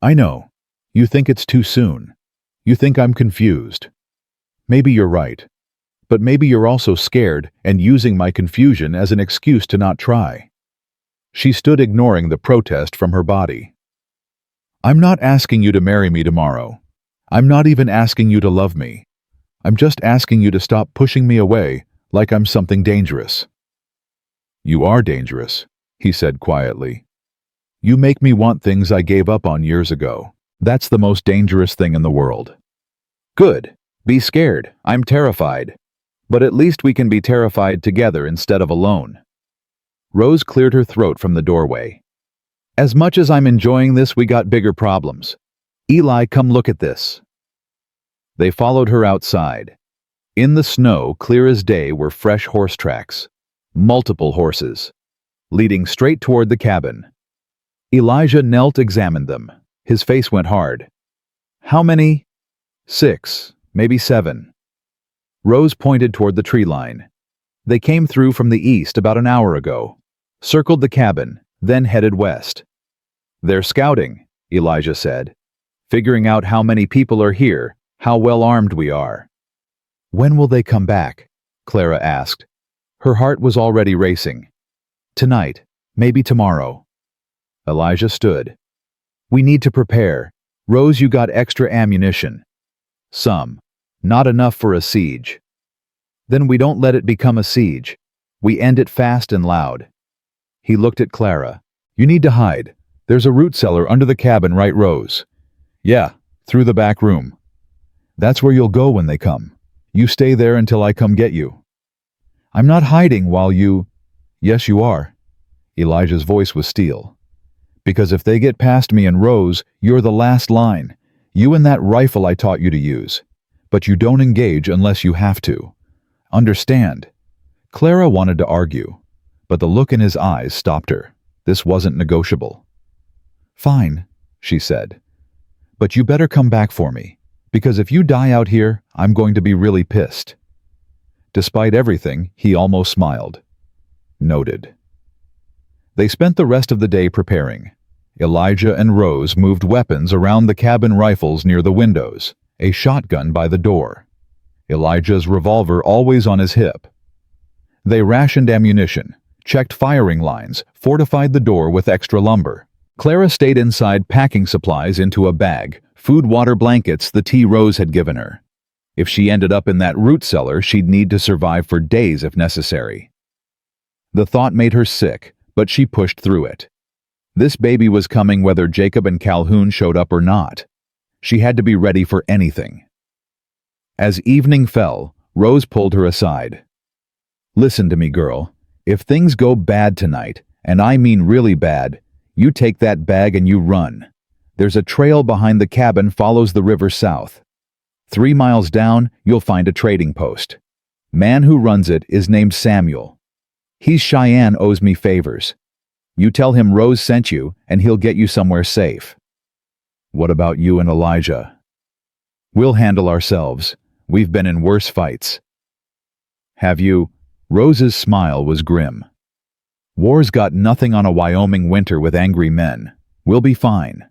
I know. You think it's too soon. You think I'm confused. Maybe you're right. But maybe you're also scared and using my confusion as an excuse to not try. She stood, ignoring the protest from her body. I'm not asking you to marry me tomorrow. I'm not even asking you to love me. I'm just asking you to stop pushing me away like I'm something dangerous. You are dangerous, he said quietly. You make me want things I gave up on years ago. That's the most dangerous thing in the world. Good. Be scared. I'm terrified. But at least we can be terrified together instead of alone. Rose cleared her throat from the doorway. As much as I'm enjoying this, we got bigger problems. Eli, come look at this. They followed her outside. In the snow, clear as day, were fresh horse tracks. Multiple horses, leading straight toward the cabin. Elijah knelt, examined them. His face went hard. How many? 6, maybe 7. Rose pointed toward the tree line. They came through from the east about an hour ago, circled the cabin, then headed west. They're scouting, Elijah said, figuring out how many people are here, how well armed we are. When will they come back? Clara asked. Her heart was already racing. Tonight, maybe tomorrow. Elijah stood. We need to prepare. Rose, you got extra ammunition. Some. Not enough for a siege. Then we don't let it become a siege. We end it fast and loud. He looked at Clara. You need to hide. There's a root cellar under the cabin, right, Rose? Yeah, through the back room. That's where you'll go when they come. You stay there until I come get you. I'm not hiding while you... Yes, you are. Elijah's voice was steel. Because if they get past me and Rose, you're the last line. You and that rifle I taught you to use. But you don't engage unless you have to. Understand? Clara wanted to argue, but the look in his eyes stopped her. This wasn't negotiable. Fine, she said. But you better come back for me, because if you die out here, I'm going to be really pissed. Despite everything, he almost smiled. Noted. They spent the rest of the day preparing. Elijah and Rose moved weapons around the cabin, rifles near the windows, a shotgun by the door. Elijah's revolver always on his hip. They rationed ammunition, checked firing lines, fortified the door with extra lumber. Clara stayed inside, packing supplies into a bag, food, water, blankets, the tea Rose had given her. If she ended up in that root cellar, she'd need to survive for days if necessary. The thought made her sick, but she pushed through it. This baby was coming whether Jacob and Calhoun showed up or not. She had to be ready for anything. As evening fell, Rose pulled her aside. "Listen to me, girl. If things go bad tonight, and I mean really bad, you take that bag and you run. There's a trail behind the cabin follows the river south. 3 miles down, you'll find a trading post. Man who runs it is named Samuel. He's Cheyenne owes me favors. You tell him Rose sent you, and he'll get you somewhere safe." "What about you and Elijah?" "We'll handle ourselves. We've been in worse fights." "Have you?" Rose's smile was grim. "War's got nothing on a Wyoming winter with angry men. We'll be fine."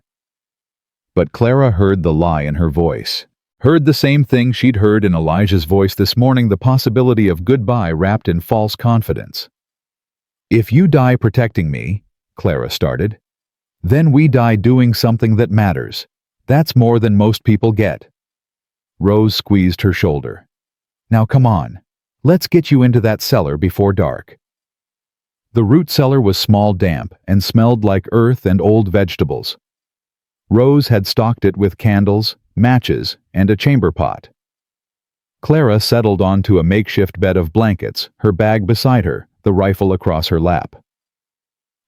But Clara heard the lie in her voice. Heard the same thing she'd heard in Elijah's voice this morning, the possibility of goodbye wrapped in false confidence. "If you die protecting me," Clara started, "then we die doing something that matters. That's more than most people get." Rose squeezed her shoulder. "Now come on. Let's get you into that cellar before dark." The root cellar was small, damp, and smelled like earth and old vegetables. Rose had stocked it with candles, matches, and a chamber pot. Clara settled onto a makeshift bed of blankets, her bag beside her, the rifle across her lap.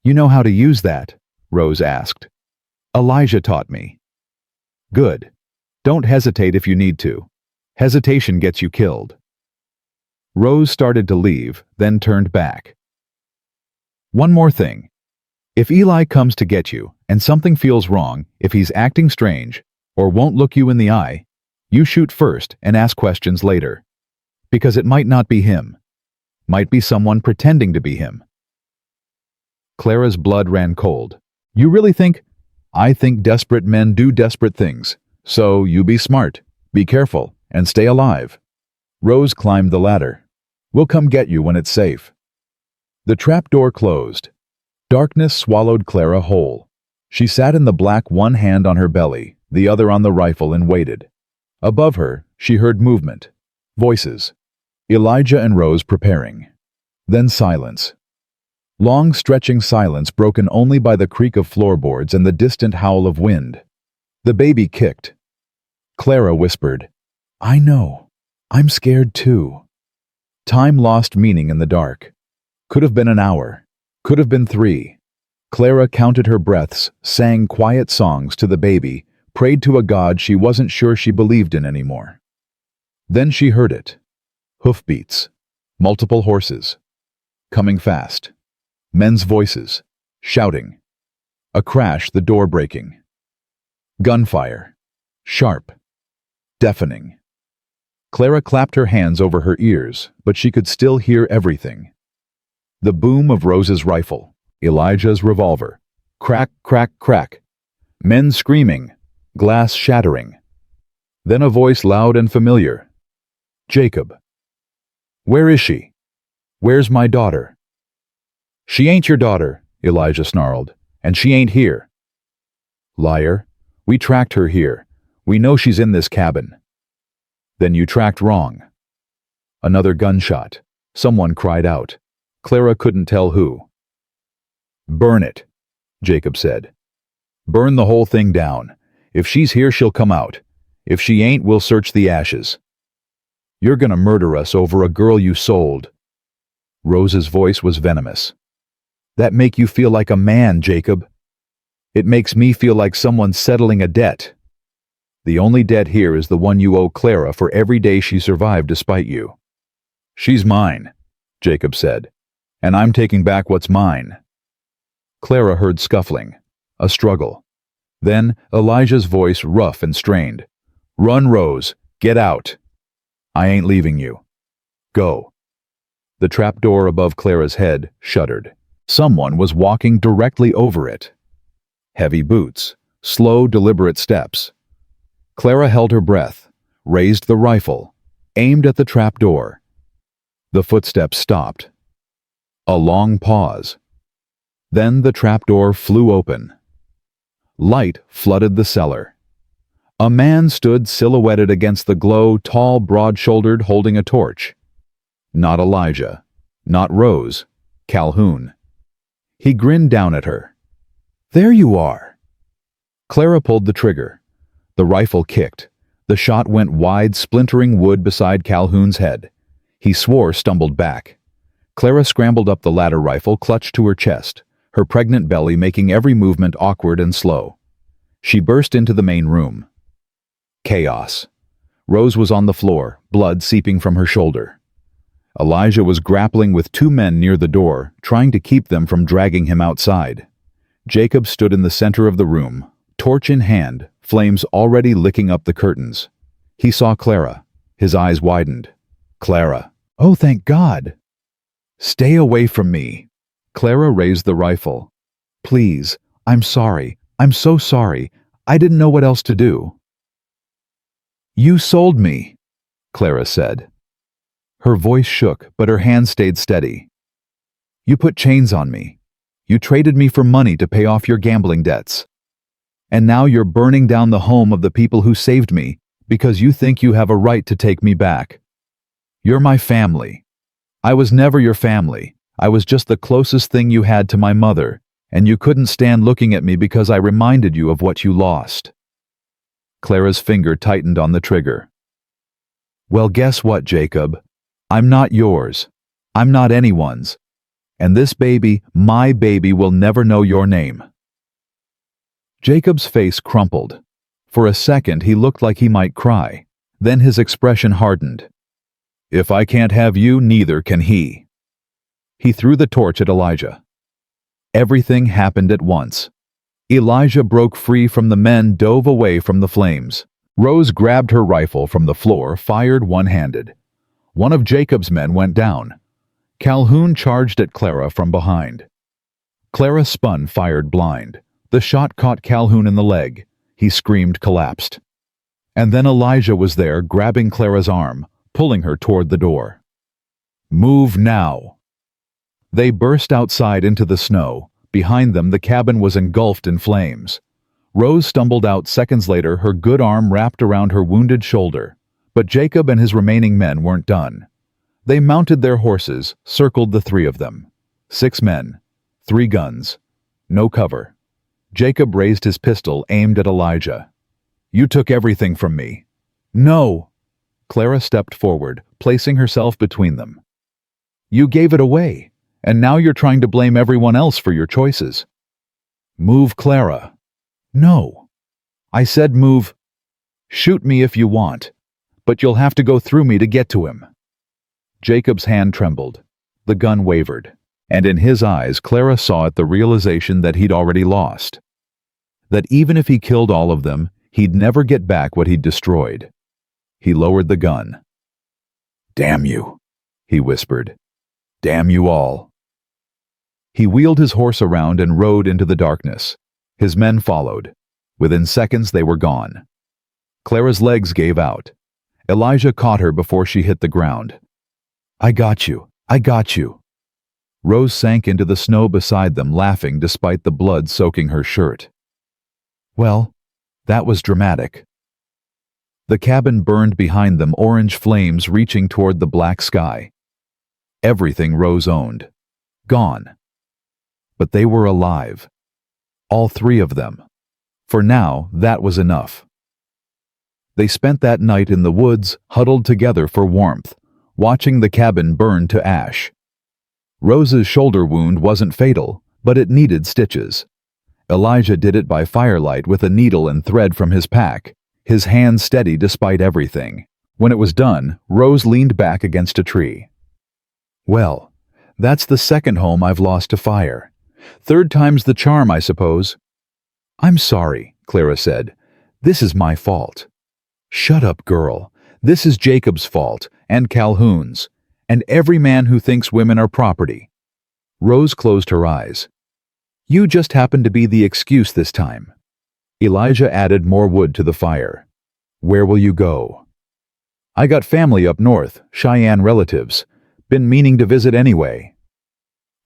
"You know how to use that?" Rose asked. "Elijah taught me." "Good. Don't hesitate if you need to. Hesitation gets you killed." Rose started to leave, then turned back. "One more thing. If Eli comes to get you, and something feels wrong, if he's acting strange, or won't look you in the eye, you shoot first and ask questions later. Because it might not be him. Might be someone pretending to be him." Clara's blood ran cold. "You really think?" "I think desperate men do desperate things. So you be smart, be careful, and stay alive." Rose climbed the ladder. "We'll come get you when it's safe." The trapdoor closed. Darkness swallowed Clara whole. She sat in the black, one hand on her belly, the other on the rifle, and waited. Above her, she heard movement. Voices. Elijah and Rose preparing. Then silence. Long, stretching silence broken only by the creak of floorboards and the distant howl of wind. The baby kicked. Clara whispered, "I know. I'm scared too." Time lost meaning in the dark. Could have been an hour. Could have been 3. Clara counted her breaths, sang quiet songs to the baby, prayed to a God she wasn't sure she believed in anymore. Then she heard it. Hoofbeats. Multiple horses. Coming fast. Men's voices. Shouting. A crash, the door breaking. Gunfire. Sharp. Deafening. Clara clapped her hands over her ears, but she could still hear everything. The boom of Rose's rifle, Elijah's revolver. Crack, crack, crack. Men screaming, glass shattering. Then a voice loud and familiar. "Jacob." "Where is she?" "Where's my daughter?" "She ain't your daughter," Elijah snarled, "and she ain't here." "Liar. We tracked her here. We know she's in this cabin." "Then you tracked wrong." Another gunshot. Someone cried out. Clara couldn't tell who. "Burn it," Jacob said. "Burn the whole thing down. If she's here, she'll come out. If she ain't, we'll search the ashes." "You're gonna murder us over a girl you sold." Rose's voice was venomous. "That make you feel like a man, Jacob?" "It makes me feel like someone settling a debt. The only debt here is the one you owe Clara for every day she survived despite you." "She's mine," Jacob said, "and I'm taking back what's mine." Clara heard scuffling, a struggle. Then Elijah's voice, rough and strained. "Run, Rose. Get out. I ain't leaving you. Go." The trapdoor above Clara's head shuddered. Someone was walking directly over it. Heavy boots, slow, deliberate steps. Clara held her breath, raised the rifle, aimed at the trapdoor. The footsteps stopped. A long pause. Then the trapdoor flew open. Light flooded the cellar. A man stood silhouetted against the glow, tall, broad-shouldered, holding a torch. Not Elijah. Not Rose. Calhoun. He grinned down at her. "There you are." Clara pulled the trigger. The rifle kicked. The shot went wide, splintering wood beside Calhoun's head. He swore, stumbled back. Clara scrambled up the ladder, rifle clutched to her chest, her pregnant belly making every movement awkward and slow. She burst into the main room. Chaos. Rose was on the floor, blood seeping from her shoulder. Elijah was grappling with two men near the door, trying to keep them from dragging him outside. Jacob stood in the center of the room, torch in hand, flames already licking up the curtains. He saw Clara. His eyes widened. Clara. Oh, thank God. Stay away from me. Clara raised the rifle. Please, I'm sorry. I'm so sorry. I didn't know what else to do. You sold me, Clara said. Her voice shook, but her hand stayed steady. You put chains on me. You traded me for money to pay off your gambling debts. And now you're burning down the home of the people who saved me because you think you have a right to take me back. You're my family. I was never your family. I was just the closest thing you had to my mother, and you couldn't stand looking at me because I reminded you of what you lost. Clara's finger tightened on the trigger. Well, guess what, Jacob? I'm not yours. I'm not anyone's. And this baby, my baby, will never know your name. Jacob's face crumpled. For a second, he looked like he might cry. Then his expression hardened. If I can't have you, neither can he. He threw the torch at Elijah. Everything happened at once. Elijah broke free from the men, dove away from the flames. Rose grabbed her rifle from the floor, fired one-handed. One of Jacob's men went down. Calhoun charged at Clara from behind. Clara spun, fired blind. The shot caught Calhoun in the leg. He screamed, collapsed. And then Elijah was there, grabbing Clara's arm, pulling her toward the door. Move now. They burst outside into the snow. Behind them, the cabin was engulfed in flames. Rose stumbled out seconds later, her good arm wrapped around her wounded shoulder. But Jacob and his remaining men weren't done. They mounted their horses, circled the three of them. 6 men, 3 guns, no cover. Jacob raised his pistol, aimed at Elijah. You took everything from me. No. Clara stepped forward, placing herself between them. You gave it away, and now you're trying to blame everyone else for your choices. Move, Clara. No. I said move. Shoot me if you want, but you'll have to go through me to get to him. Jacob's hand trembled. The gun wavered, and in his eyes Clara saw it, the realization that he'd already lost. That even if he killed all of them, he'd never get back what he'd destroyed. He lowered the gun. Damn you, he whispered. Damn you all. He wheeled his horse around and rode into the darkness. His men followed. Within seconds they were gone. Clara's legs gave out. Elijah caught her before she hit the ground. I got you. I got you. Rose sank into the snow beside them, laughing despite the blood soaking her shirt. Well, that was dramatic. The cabin burned behind them, orange flames reaching toward the black sky. Everything Rose owned. Gone. But they were alive. All 3 of them. For now, that was enough. They spent that night in the woods, huddled together for warmth, watching the cabin burn to ash. Rose's shoulder wound wasn't fatal, but it needed stitches. Elijah did it by firelight with a needle and thread from his pack, his hands steady despite everything. When it was done, Rose leaned back against a tree. Well, that's the 2nd home I've lost to fire. 3rd time's the charm, I suppose. I'm sorry, Clara said. This is my fault. Shut up, girl. This is Jacob's fault, and Calhoun's, and every man who thinks women are property. Rose closed her eyes. You just happened to be the excuse this time. Elijah added more wood to the fire. Where will you go? I got family up north, Cheyenne relatives. Been meaning to visit anyway.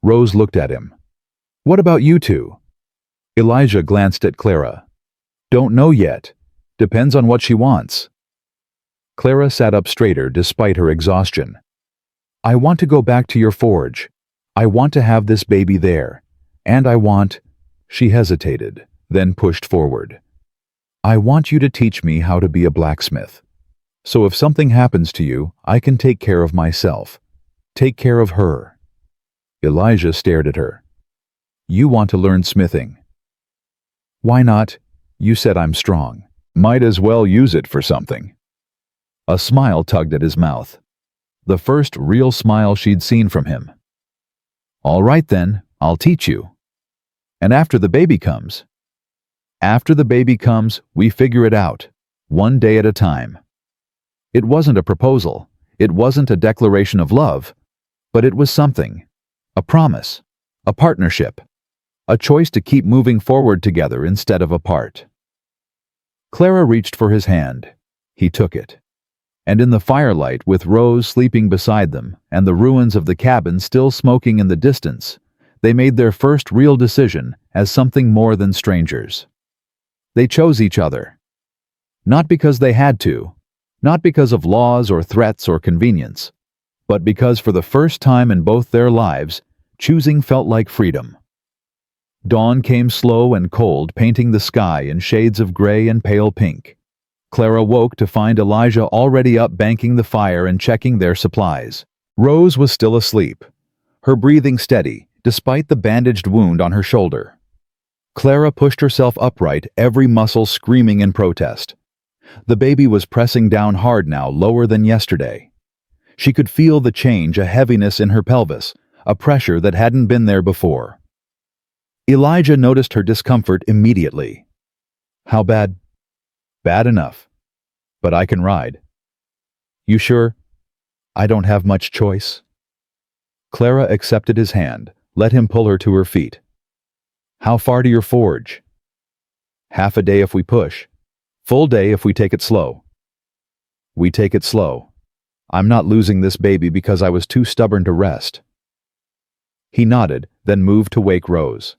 Rose looked at him. What about you two? Elijah glanced at Clara. Don't know yet. Depends on what she wants. Clara sat up straighter despite her exhaustion. I want to go back to your forge. I want to have this baby there. And I want... She hesitated, then pushed forward. I want you to teach me how to be a blacksmith. So if something happens to you, I can take care of myself. Take care of her." Elijah stared at her. "You want to learn smithing?" "Why not? You said I'm strong. Might as well use it for something." A smile tugged at his mouth. The first real smile she'd seen from him. "All right then, I'll teach you. And after the baby comes?" "After the baby comes, we figure it out, one day at a time." It wasn't a proposal, it wasn't a declaration of love, but it was something. A promise, a partnership, a choice to keep moving forward together instead of apart. Clara reached for his hand. He took it. And in the firelight, with Rose sleeping beside them and the ruins of the cabin still smoking in the distance, they made their first real decision as something more than strangers. They chose each other. Not because they had to, not because of laws or threats or convenience, but because for the first time in both their lives, choosing felt like freedom. Dawn came slow and cold, painting the sky in shades of gray and pale pink. Clara woke to find Elijah already up banking the fire and checking their supplies. Rose was still asleep, her breathing steady, despite the bandaged wound on her shoulder. Clara pushed herself upright, every muscle screaming in protest. The baby was pressing down hard now, lower than yesterday. She could feel the change, a heaviness in her pelvis, a pressure that hadn't been there before. Elijah noticed her discomfort immediately. "How bad?" "Bad enough. But I can ride." "You sure? I don't have much choice." Clara accepted his hand, let him pull her to her feet. "How far to your forge?" "Half a day if we push. Full day if we take it slow." "We take it slow. I'm not losing this baby because I was too stubborn to rest." He nodded, then moved to wake Rose.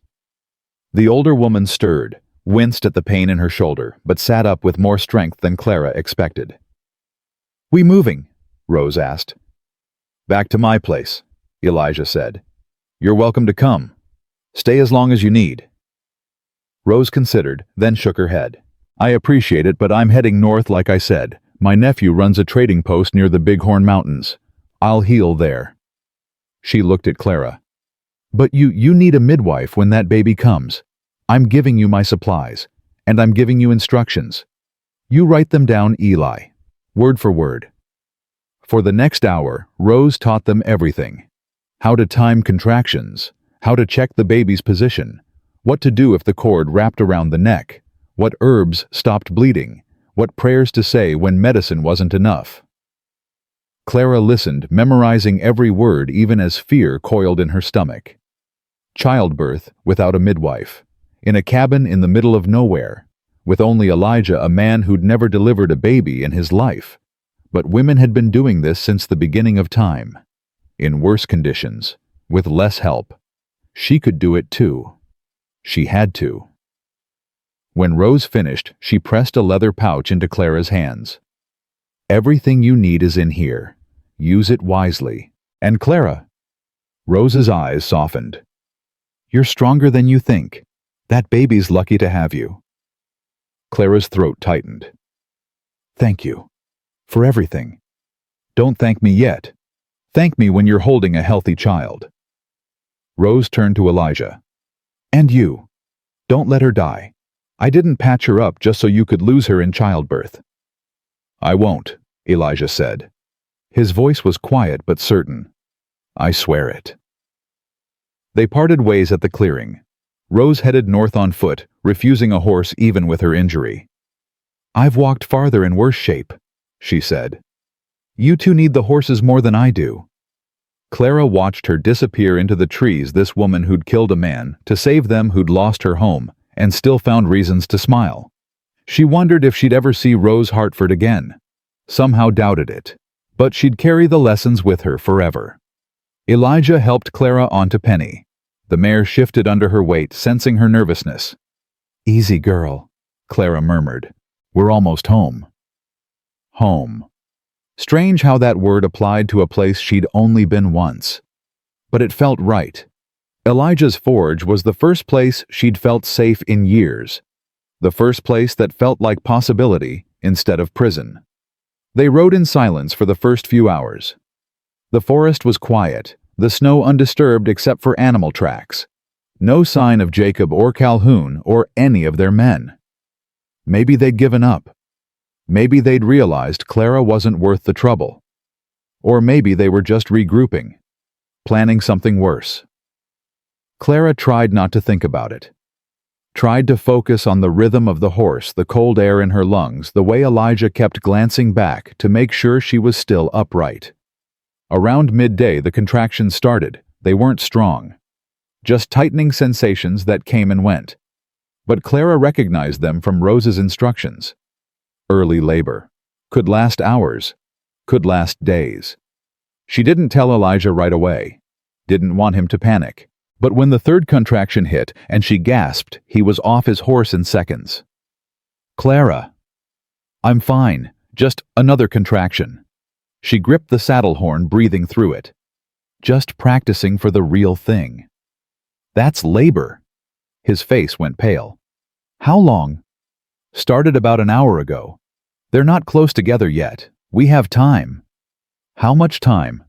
The older woman stirred, winced at the pain in her shoulder, but sat up with more strength than Clara expected. "We moving?" Rose asked. "Back to my place," Elijah said. "You're welcome to come. Stay as long as you need." Rose considered, then shook her head. "I appreciate it, but I'm heading north like I said. My nephew runs a trading post near the Bighorn Mountains. I'll heal there." She looked at Clara. "But you need a midwife when that baby comes. I'm giving you my supplies, and I'm giving you instructions. You write them down, Eli, word for word." For the next hour, Rose taught them everything. How to time contractions, how to check the baby's position, what to do if the cord wrapped around the neck, what herbs stopped bleeding, what prayers to say when medicine wasn't enough. Clara listened, memorizing every word even as fear coiled in her stomach. Childbirth without a midwife, in a cabin in the middle of nowhere, with only Elijah, a man who'd never delivered a baby in his life. But women had been doing this since the beginning of time. In worse conditions, with less help. She could do it too. She had to. When Rose finished, she pressed a leather pouch into Clara's hands. "Everything you need is in here. Use it wisely. And Clara." Rose's eyes softened. "You're stronger than you think. That baby's lucky to have you." Clara's throat tightened. "Thank you. For everything. Don't thank me yet. Thank me when you're holding a healthy child." Rose turned to Elijah. "And you. Don't let her die. I didn't patch her up just so you could lose her in childbirth." "I won't," Elijah said. His voice was quiet but certain. "I swear it." They parted ways at the clearing. Rose headed north on foot, refusing a horse even with her injury. "I've walked farther in worse shape," she said. "You two need the horses more than I do." Clara watched her disappear into the trees, this woman who'd killed a man, to save them who'd lost her home, and still found reasons to smile. She wondered if she'd ever see Rose Hartford again. Somehow doubted it. But she'd carry the lessons with her forever. Elijah helped Clara onto Penny. The mare shifted under her weight, sensing her nervousness. "Easy, girl," Clara murmured. "We're almost home." Home. Strange how that word applied to a place she'd only been once. But it felt right. Elijah's forge was the first place she'd felt safe in years. the first place that felt like possibility instead of prison. They rode in silence for the first few hours. The forest was quiet, the snow undisturbed except for animal tracks. No sign of Jacob or Calhoun or any of their men. Maybe they'd given up. Maybe they'd realized Clara wasn't worth the trouble. Or maybe they were just regrouping, planning something worse. Clara tried not to think about it. Tried to focus on the rhythm of the horse, the cold air in her lungs, the way Elijah kept glancing back to make sure she was still upright. Around midday, the contractions started. They weren't strong. Just tightening sensations that came and went. But Clara recognized them from Rose's instructions. Early labor. Could last hours. Could last days. She didn't tell Elijah right away. Didn't want him to panic. But when the third contraction hit and she gasped, he was off his horse in seconds. "Clara." "I'm fine. Just another contraction." She gripped the saddle horn, breathing through it. Just practicing for the real thing. "That's labor." His face went pale. "How long?" "Started about an hour ago. They're not close together yet. We have time." "How much time?"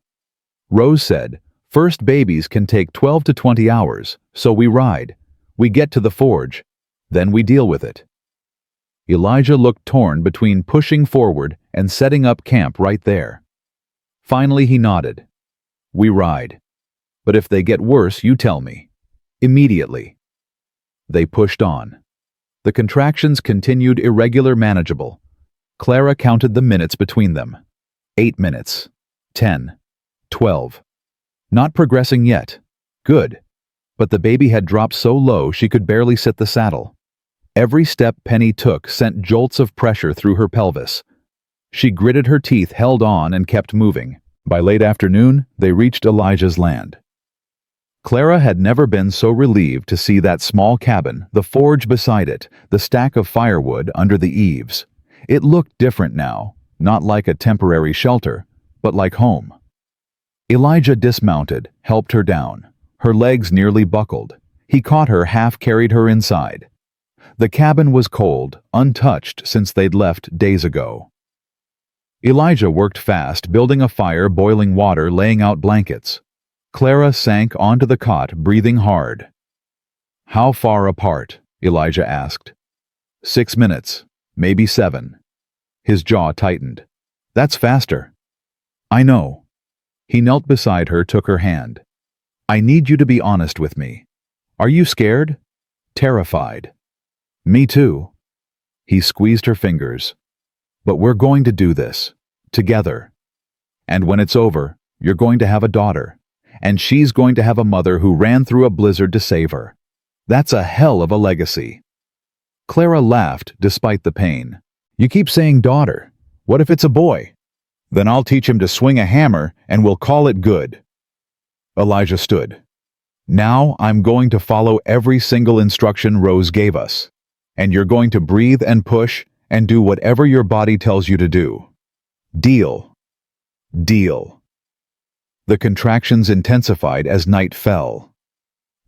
Rose said, "First babies can take 12 to 20 hours, so we ride. We get to the forge. Then we deal with it." Elijah looked torn between pushing forward and setting up camp right there. Finally he nodded. "We ride. But if they get worse, you tell me. Immediately." They pushed on. The contractions continued irregular, manageable. Clara counted the minutes between them. 8 minutes. 10. 12. Not progressing yet. Good. But the baby had dropped so low she could barely sit the saddle. Every step Penny took sent jolts of pressure through her pelvis. She gritted her teeth, held on, and kept moving. By late afternoon, they reached Elijah's land. Clara had never been so relieved to see that small cabin, the forge beside it, the stack of firewood under the eaves. It looked different now, not like a temporary shelter, but like home. Elijah dismounted, helped her down. Her legs nearly buckled. He caught her, half-carried her inside. The cabin was cold, untouched since they'd left days ago. Elijah worked fast, building a fire, boiling water, laying out blankets. Clara sank onto the cot, breathing hard. "How far apart?" Elijah asked. 6 minutes, maybe 7. His jaw tightened. "That's faster." "I know." He knelt beside her, took her hand. "I need you to be honest with me. Are you scared? Terrified?" "Me too." He squeezed her fingers. "But we're going to do this. Together. And when it's over, you're going to have a daughter. And she's going to have a mother who ran through a blizzard to save her. That's a hell of a legacy." Clara laughed despite the pain. "You keep saying daughter. What if it's a boy? Then I'll teach him to swing a hammer and we'll call it good." Elijah stood. "Now I'm going to follow every single instruction Rose gave us. And you're going to breathe and push and do whatever your body tells you to do. Deal." Deal. The contractions intensified as night fell.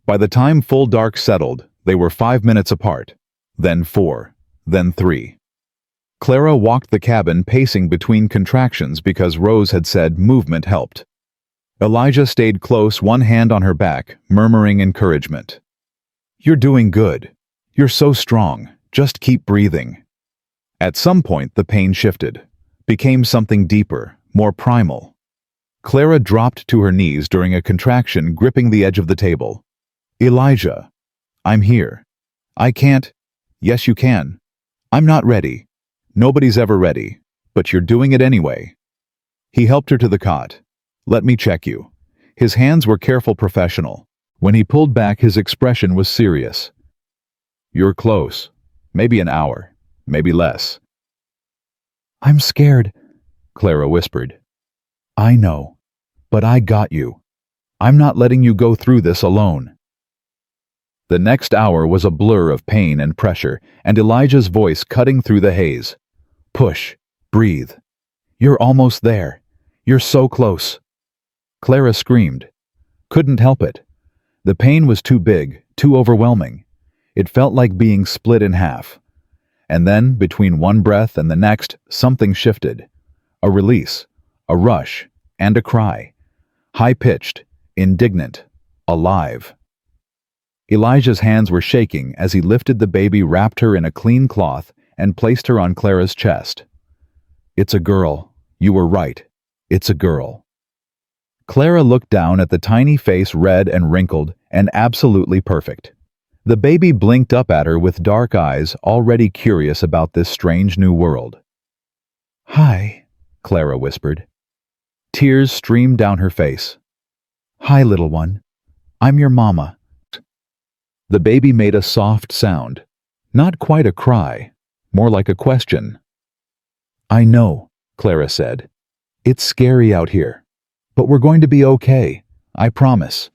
By the time full dark settled, they were 5 minutes apart, then 4, then 3. Clara walked the cabin, pacing between contractions because Rose had said movement helped. Elijah stayed close, one hand on her back, murmuring encouragement. "You're doing good. You're so strong. Just keep breathing." At some point, the pain shifted, became something deeper, more primal. Clara dropped to her knees during a contraction, gripping the edge of the table. "Elijah, I'm here. I can't." "Yes, you can. I'm not ready. Nobody's ever ready, but you're doing it anyway." He helped her to the cot. "Let me check you." His hands were careful, professional. When he pulled back, his expression was serious. "You're close. Maybe an hour, maybe less." "I'm scared," Clara whispered. "I know, but I got you. I'm not letting you go through this alone." The next hour was a blur of pain and pressure, and Elijah's voice cutting through the haze. "Push. Breathe. You're almost there. You're so close." Clara screamed. Couldn't help it. The pain was too big, too overwhelming. It felt like being split in half. And then, between one breath and the next, something shifted. A release, a rush, and a cry. High-pitched, indignant, alive. Elijah's hands were shaking as he lifted the baby, wrapped her in a clean cloth, and placed her on Clara's chest. "It's a girl. You were right. It's a girl." Clara looked down at the tiny face, red and wrinkled, and absolutely perfect. The baby blinked up at her with dark eyes, already curious about this strange new world. "Hi," Clara whispered. Tears streamed down her face. "Hi, little one. I'm your mama." The baby made a soft sound, not quite a cry, more like a question. "I know," Clara said. "It's scary out here, but we're going to be okay, I promise."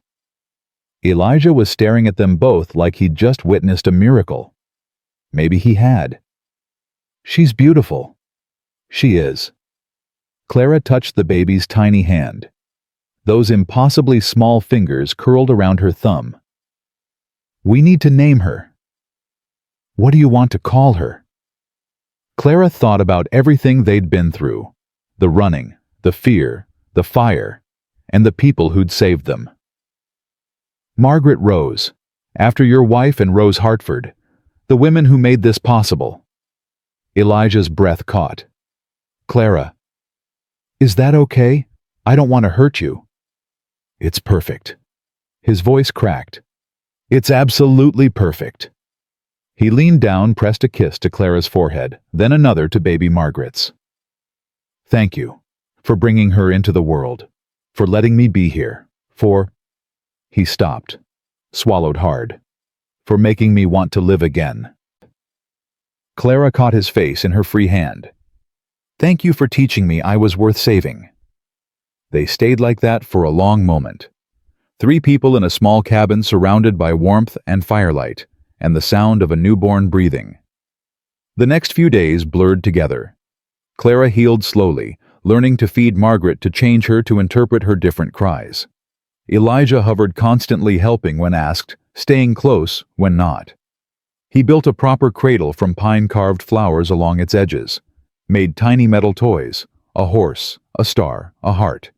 Elijah was staring at them both like he'd just witnessed a miracle. Maybe he had. "She's beautiful." "She is." Clara touched the baby's tiny hand. Those impossibly small fingers curled around her thumb. "We need to name her." "What do you want to call her?" Clara thought about everything they'd been through. The running, the fear, the fire, and the people who'd saved them. "Margaret Rose, after your wife and Rose Hartford, the women who made this possible." Elijah's breath caught. "Clara, is that okay? I don't want to hurt you." "It's perfect." His voice cracked. "It's absolutely perfect." He leaned down, pressed a kiss to Clara's forehead, then another to baby Margaret's. "Thank you for bringing her into the world, for letting me be here, for—" He stopped, swallowed hard. "For making me want to live again." Clara caught his face in her free hand. "Thank you for teaching me I was worth saving." They stayed like that for a long moment. 3 people in a small cabin surrounded by warmth and firelight, and the sound of a newborn breathing. The next few days blurred together. Clara healed slowly, learning to feed Margaret, to change her, to interpret her different cries. Elijah hovered, constantly helping when asked, staying close when not. He built a proper cradle from pine-carved flowers along its edges, made tiny metal toys, a horse, a star, a heart.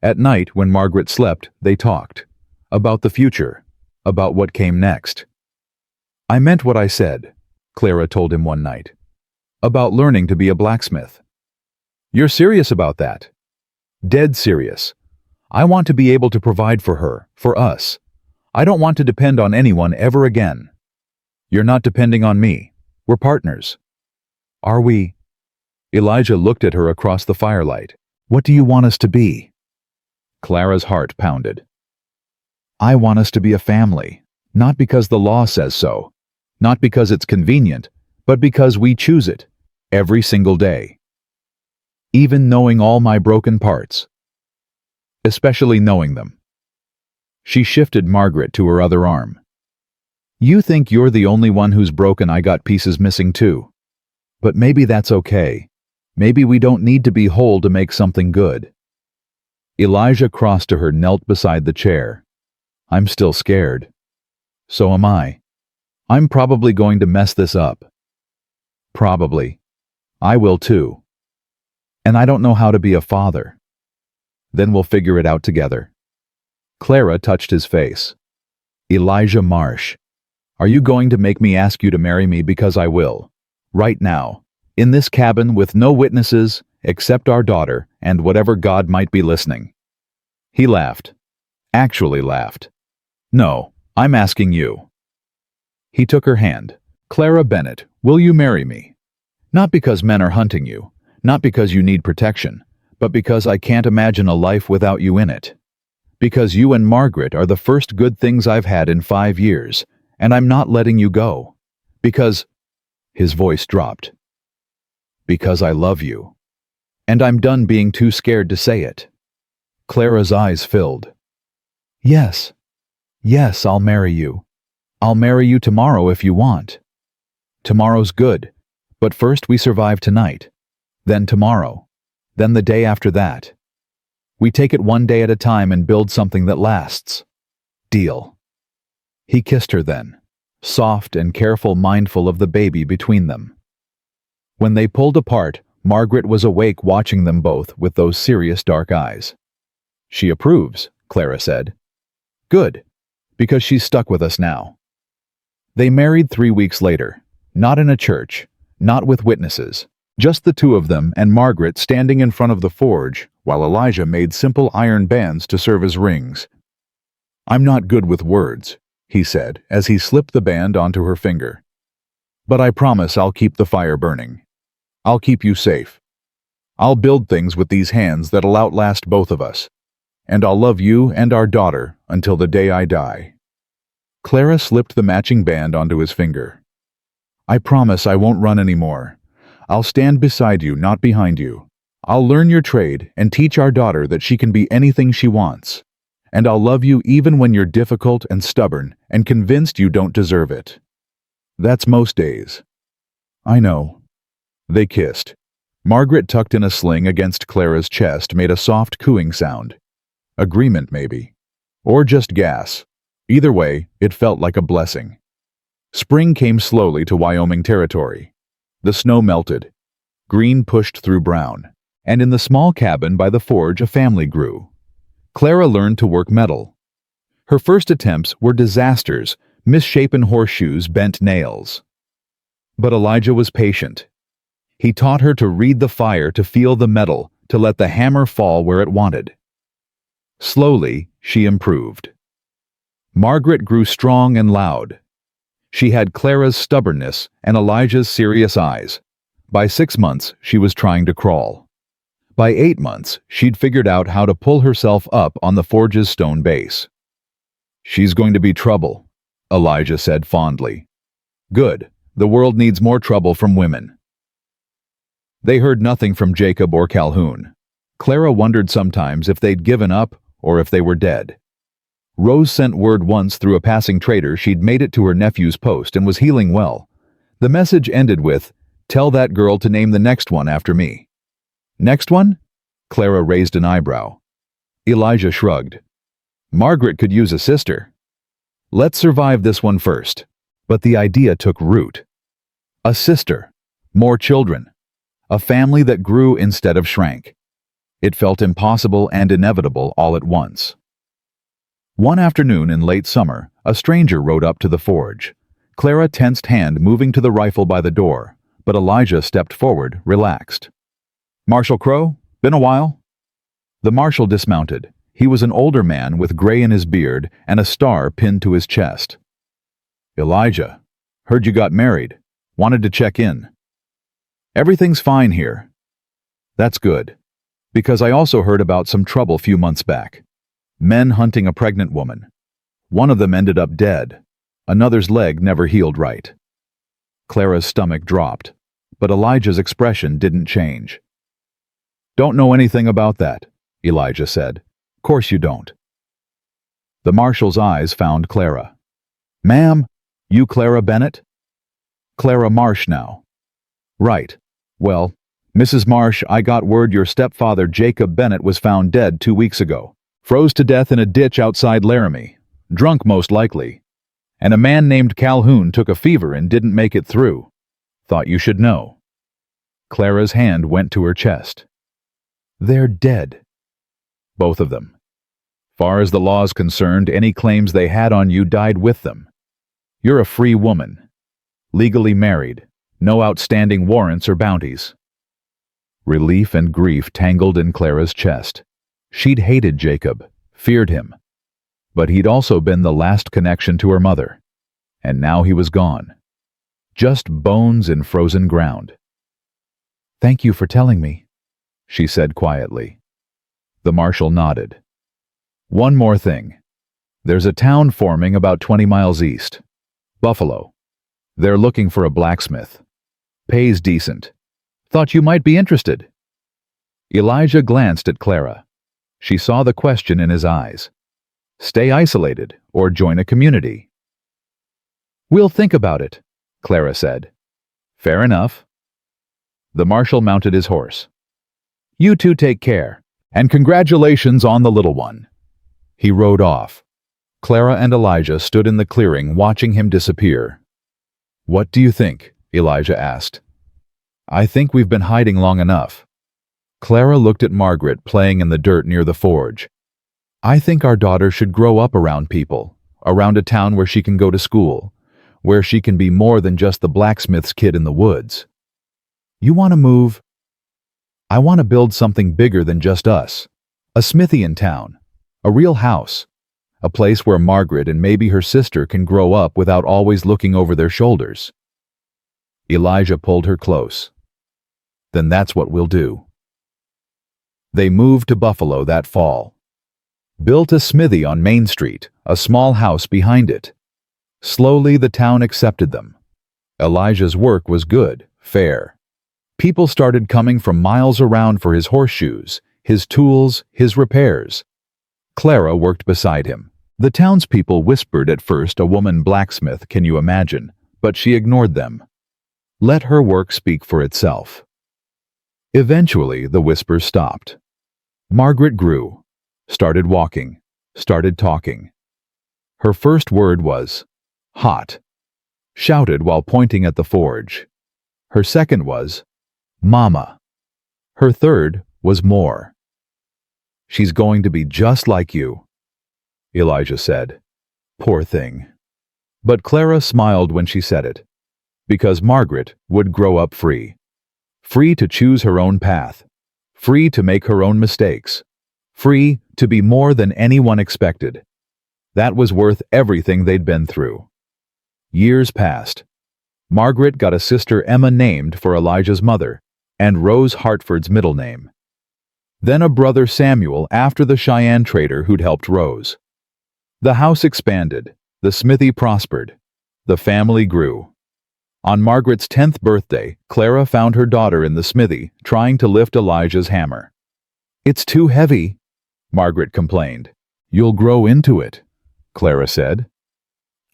At night, when Margaret slept, they talked. About the future, about what came next. "I meant what I said," Clara told him one night. "About learning to be a blacksmith." "You're serious about that?" "Dead serious. I want to be able to provide for her, for us. I don't want to depend on anyone ever again." "You're not depending on me. We're partners." "Are we?" Elijah looked at her across the firelight. "What do you want us to be?" Clara's heart pounded. "I want us to be a family, not because the law says so, not because it's convenient, but because we choose it, every single day. Even knowing all my broken parts. Especially knowing them." She shifted Margaret to her other arm. "You think you're the only one who's broken. I got pieces missing too. But maybe that's okay. Maybe we don't need to be whole to make something good." Elijah crossed to her, knelt beside the chair. "I'm still scared. So am I. I'm probably going to mess this up." "Probably. I will too. And I don't know how to be a father." "Then we'll figure it out together." Clara touched his face. "Elijah Marsh, are you going to make me ask you to marry me? Because I will. Right now. In this cabin with no witnesses except our daughter and whatever God might be listening." He laughed. Actually laughed. "No, I'm asking you." He took her hand. "Clara Bennett, will you marry me? Not because men are hunting you, not because you need protection, but because I can't imagine a life without you in it. Because you and Margaret are the first good things I've had in 5 years, and I'm not letting you go. Because—" his voice dropped. "Because I love you. And I'm done being too scared to say it." Clara's eyes filled. "Yes. Yes, I'll marry you. I'll marry you tomorrow if you want. Tomorrow's good, but first we survive tonight. Then tomorrow. Then the day after that. We take it one day at a time and build something that lasts. Deal." He kissed her then. soft and careful, mindful of the baby between them. When they pulled apart, Margaret was awake watching them both with those serious dark eyes. "She approves," Clara said. "Good, because she's stuck with us now." They married 3 weeks later, not in a church, not with witnesses, just the two of them and Margaret standing in front of the forge while Elijah made simple iron bands to serve as rings. "I'm not good with words," he said as he slipped the band onto her finger. "But I promise I'll keep the fire burning. I'll keep you safe. I'll build things with these hands that'll outlast both of us. And I'll love you and our daughter until the day I die." Clara slipped the matching band onto his finger. "I promise I won't run anymore. I'll stand beside you, not behind you. I'll learn your trade and teach our daughter that she can be anything she wants. And I'll love you even when you're difficult and stubborn and convinced you don't deserve it. That's most days." "I know." They kissed. Margaret, tucked in a sling against Clara's chest, made a soft cooing sound. Agreement, maybe. Or just gas. Either way, it felt like a blessing. Spring came slowly to Wyoming territory. The snow melted. Green pushed through brown. And in the small cabin by the forge a family grew. Clara learned to work metal. Her first attempts were disasters, misshapen horseshoes, bent nails. But Elijah was patient. He taught her to read the fire, to feel the metal, to let the hammer fall where it wanted. Slowly, she improved. Margaret grew strong and loud. She had Clara's stubbornness and Elijah's serious eyes. By 6 months, she was trying to crawl. By 8 months, she'd figured out how to pull herself up on the forge's stone base. "She's going to be trouble," Elijah said fondly. "Good. The world needs more trouble from women." They heard nothing from Jacob or Calhoun. Clara wondered sometimes if they'd given up or if they were dead. Rose sent word once through a passing trader she'd made it to her nephew's post and was healing well. The message ended with, "Tell that girl to name the next one after me." "Next one?" Clara raised an eyebrow. Elijah shrugged. "Margaret could use a sister. Let's survive this one first." But the idea took root. A sister. More children. A family that grew instead of shrank. It felt impossible and inevitable all at once. One afternoon in late summer, a stranger rode up to the forge. Clara tensed hand moving to the rifle by the door, but Elijah stepped forward, relaxed. "Marshal Crow? Been a while?" The marshal dismounted. He was an older man with gray in his beard and a star pinned to his chest. "Elijah, heard you got married. Wanted to check in." "Everything's fine here." "That's good. Because I also heard about some trouble few months back. Men hunting a pregnant woman. One of them ended up dead. Another's leg never healed right." Clara's stomach dropped, but Elijah's expression didn't change. "Don't know anything about that," Elijah said. "Course you don't." The marshal's eyes found Clara. "Ma'am, you Clara Bennett?" "Clara Marsh now." "Right. Well, Mrs. Marsh, I got word your stepfather Jacob Bennett was found dead 2 weeks ago. Froze to death in a ditch outside Laramie. Drunk most likely. And a man named Calhoun took a fever and didn't make it through. Thought you should know." Clara's hand went to her chest. "They're dead." "Both of them. Far as the law's concerned, any claims they had on you died with them. You're a free woman. Legally married. No outstanding warrants or bounties." Relief and grief tangled in Clara's chest. She'd hated Jacob, feared him. But he'd also been the last connection to her mother. And now he was gone. Just bones in frozen ground. "Thank you for telling me," she said quietly. The marshal nodded. "One more thing. There's a town forming about 20 miles east. Buffalo. They're looking for a blacksmith. Pays decent. Thought you might be interested." Elijah glanced at Clara. She saw the question in his eyes. Stay isolated or join a community? "We'll think about it," Clara said. "Fair enough." The marshal mounted his horse. "You two take care, and congratulations on the little one." He rode off. Clara and Elijah stood in the clearing watching him disappear. "What do you think?" Elijah asked. "I think we've been hiding long enough." Clara looked at Margaret playing in the dirt near the forge. "I think our daughter should grow up around people, around a town where she can go to school, where she can be more than just the blacksmith's kid in the woods." "You want to move?" "I want to build something bigger than just us. A smithy in town. A real house. A place where Margaret and maybe her sister can grow up without always looking over their shoulders." Elijah pulled her close. "Then that's what we'll do." They moved to Buffalo that fall. Built a smithy on Main Street, a small house behind it. Slowly the town accepted them. Elijah's work was good, fair. People started coming from miles around for his horseshoes, his tools, his repairs. Clara worked beside him. The townspeople whispered at first, "A woman blacksmith, can you imagine?" But she ignored them. Let her work speak for itself. Eventually, the whispers stopped. Margaret grew, started walking, started talking. Her first word was, "hot," shouted while pointing at the forge. Her second was, "Mama." Her third was more. "She's going to be just like you," Elijah said. "Poor thing." But Clara smiled when she said it, because Margaret would grow up free. Free to choose her own path. Free to make her own mistakes. Free to be more than anyone expected. That was worth everything they'd been through. Years passed. Margaret got a sister Emma named for Elijah's mother, and Rose Hartford's middle name. Then a brother Samuel after the Cheyenne trader who'd helped Rose. The house expanded, the smithy prospered, the family grew. On Margaret's 10th birthday, Clara found her daughter in the smithy, trying to lift Elijah's hammer. "It's too heavy," Margaret complained. "You'll grow into it," Clara said.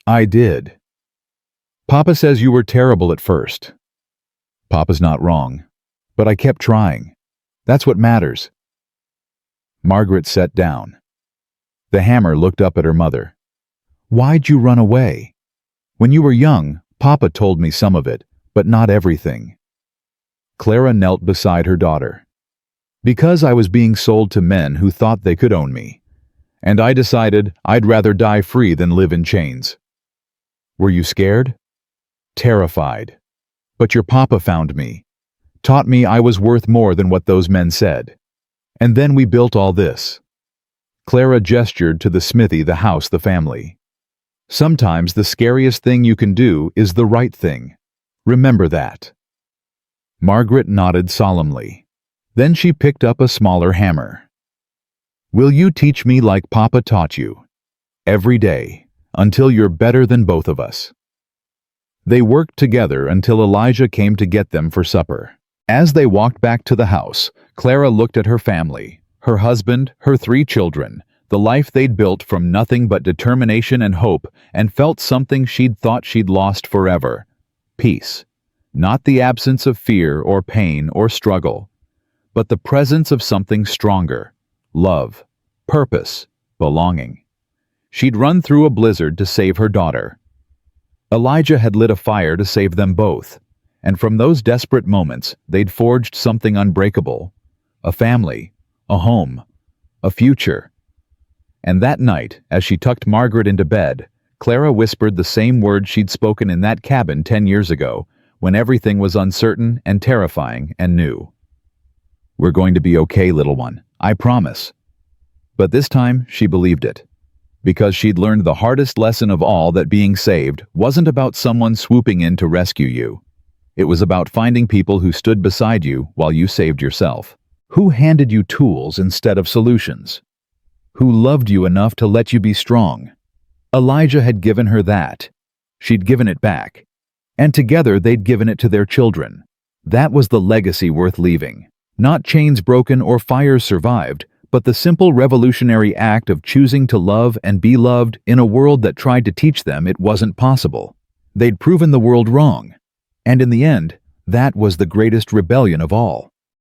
"I did." "Papa says you were terrible at first." "Papa's not wrong, but I kept trying. That's what matters." Margaret sat down. The hammer looked up at her mother. "Why'd you run away? When you were young, Papa told me some of it, but not everything." Clara knelt beside her daughter. "Because I was being sold to men who thought they could own me, and I decided I'd rather die free than live in chains." "Were you scared?" "Terrified. But your papa found me, taught me I was worth more than what those men said. And then we built all this." Clara gestured to the smithy, the house, the family. "Sometimes the scariest thing you can do is the right thing. Remember that." Margaret nodded solemnly. Then she picked up a smaller hammer. "Will you teach me like Papa taught you? Every day, until you're better than both of us." They worked together until Elijah came to get them for supper. As they walked back to the house, Clara looked at her family, her husband, her 3 children, the life they'd built from nothing but determination and hope, and felt something she'd thought she'd lost forever. Peace. Not the absence of fear or pain or struggle, but the presence of something stronger. Love, purpose, belonging. She'd run through a blizzard to save her daughter. Elijah had lit a fire to save them both, and from those desperate moments, they'd forged something unbreakable. A family, a home, a future. And that night, as she tucked Margaret into bed, Clara whispered the same words she'd spoken in that cabin 10 years ago, when everything was uncertain and terrifying and new. "We're going to be okay, little one, I promise." But this time, she believed it. Because she'd learned the hardest lesson of all, that being saved wasn't about someone swooping in to rescue you. It was about finding people who stood beside you while you saved yourself. Who handed you tools instead of solutions. Who loved you enough to let you be strong. Elijah had given her that. She'd given it back. And together they'd given it to their children. That was the legacy worth leaving. Not chains broken or fires survived, but the simple revolutionary act of choosing to love and be loved in a world that tried to teach them it wasn't possible. They'd proven the world wrong. And in the end, that was the greatest rebellion of all.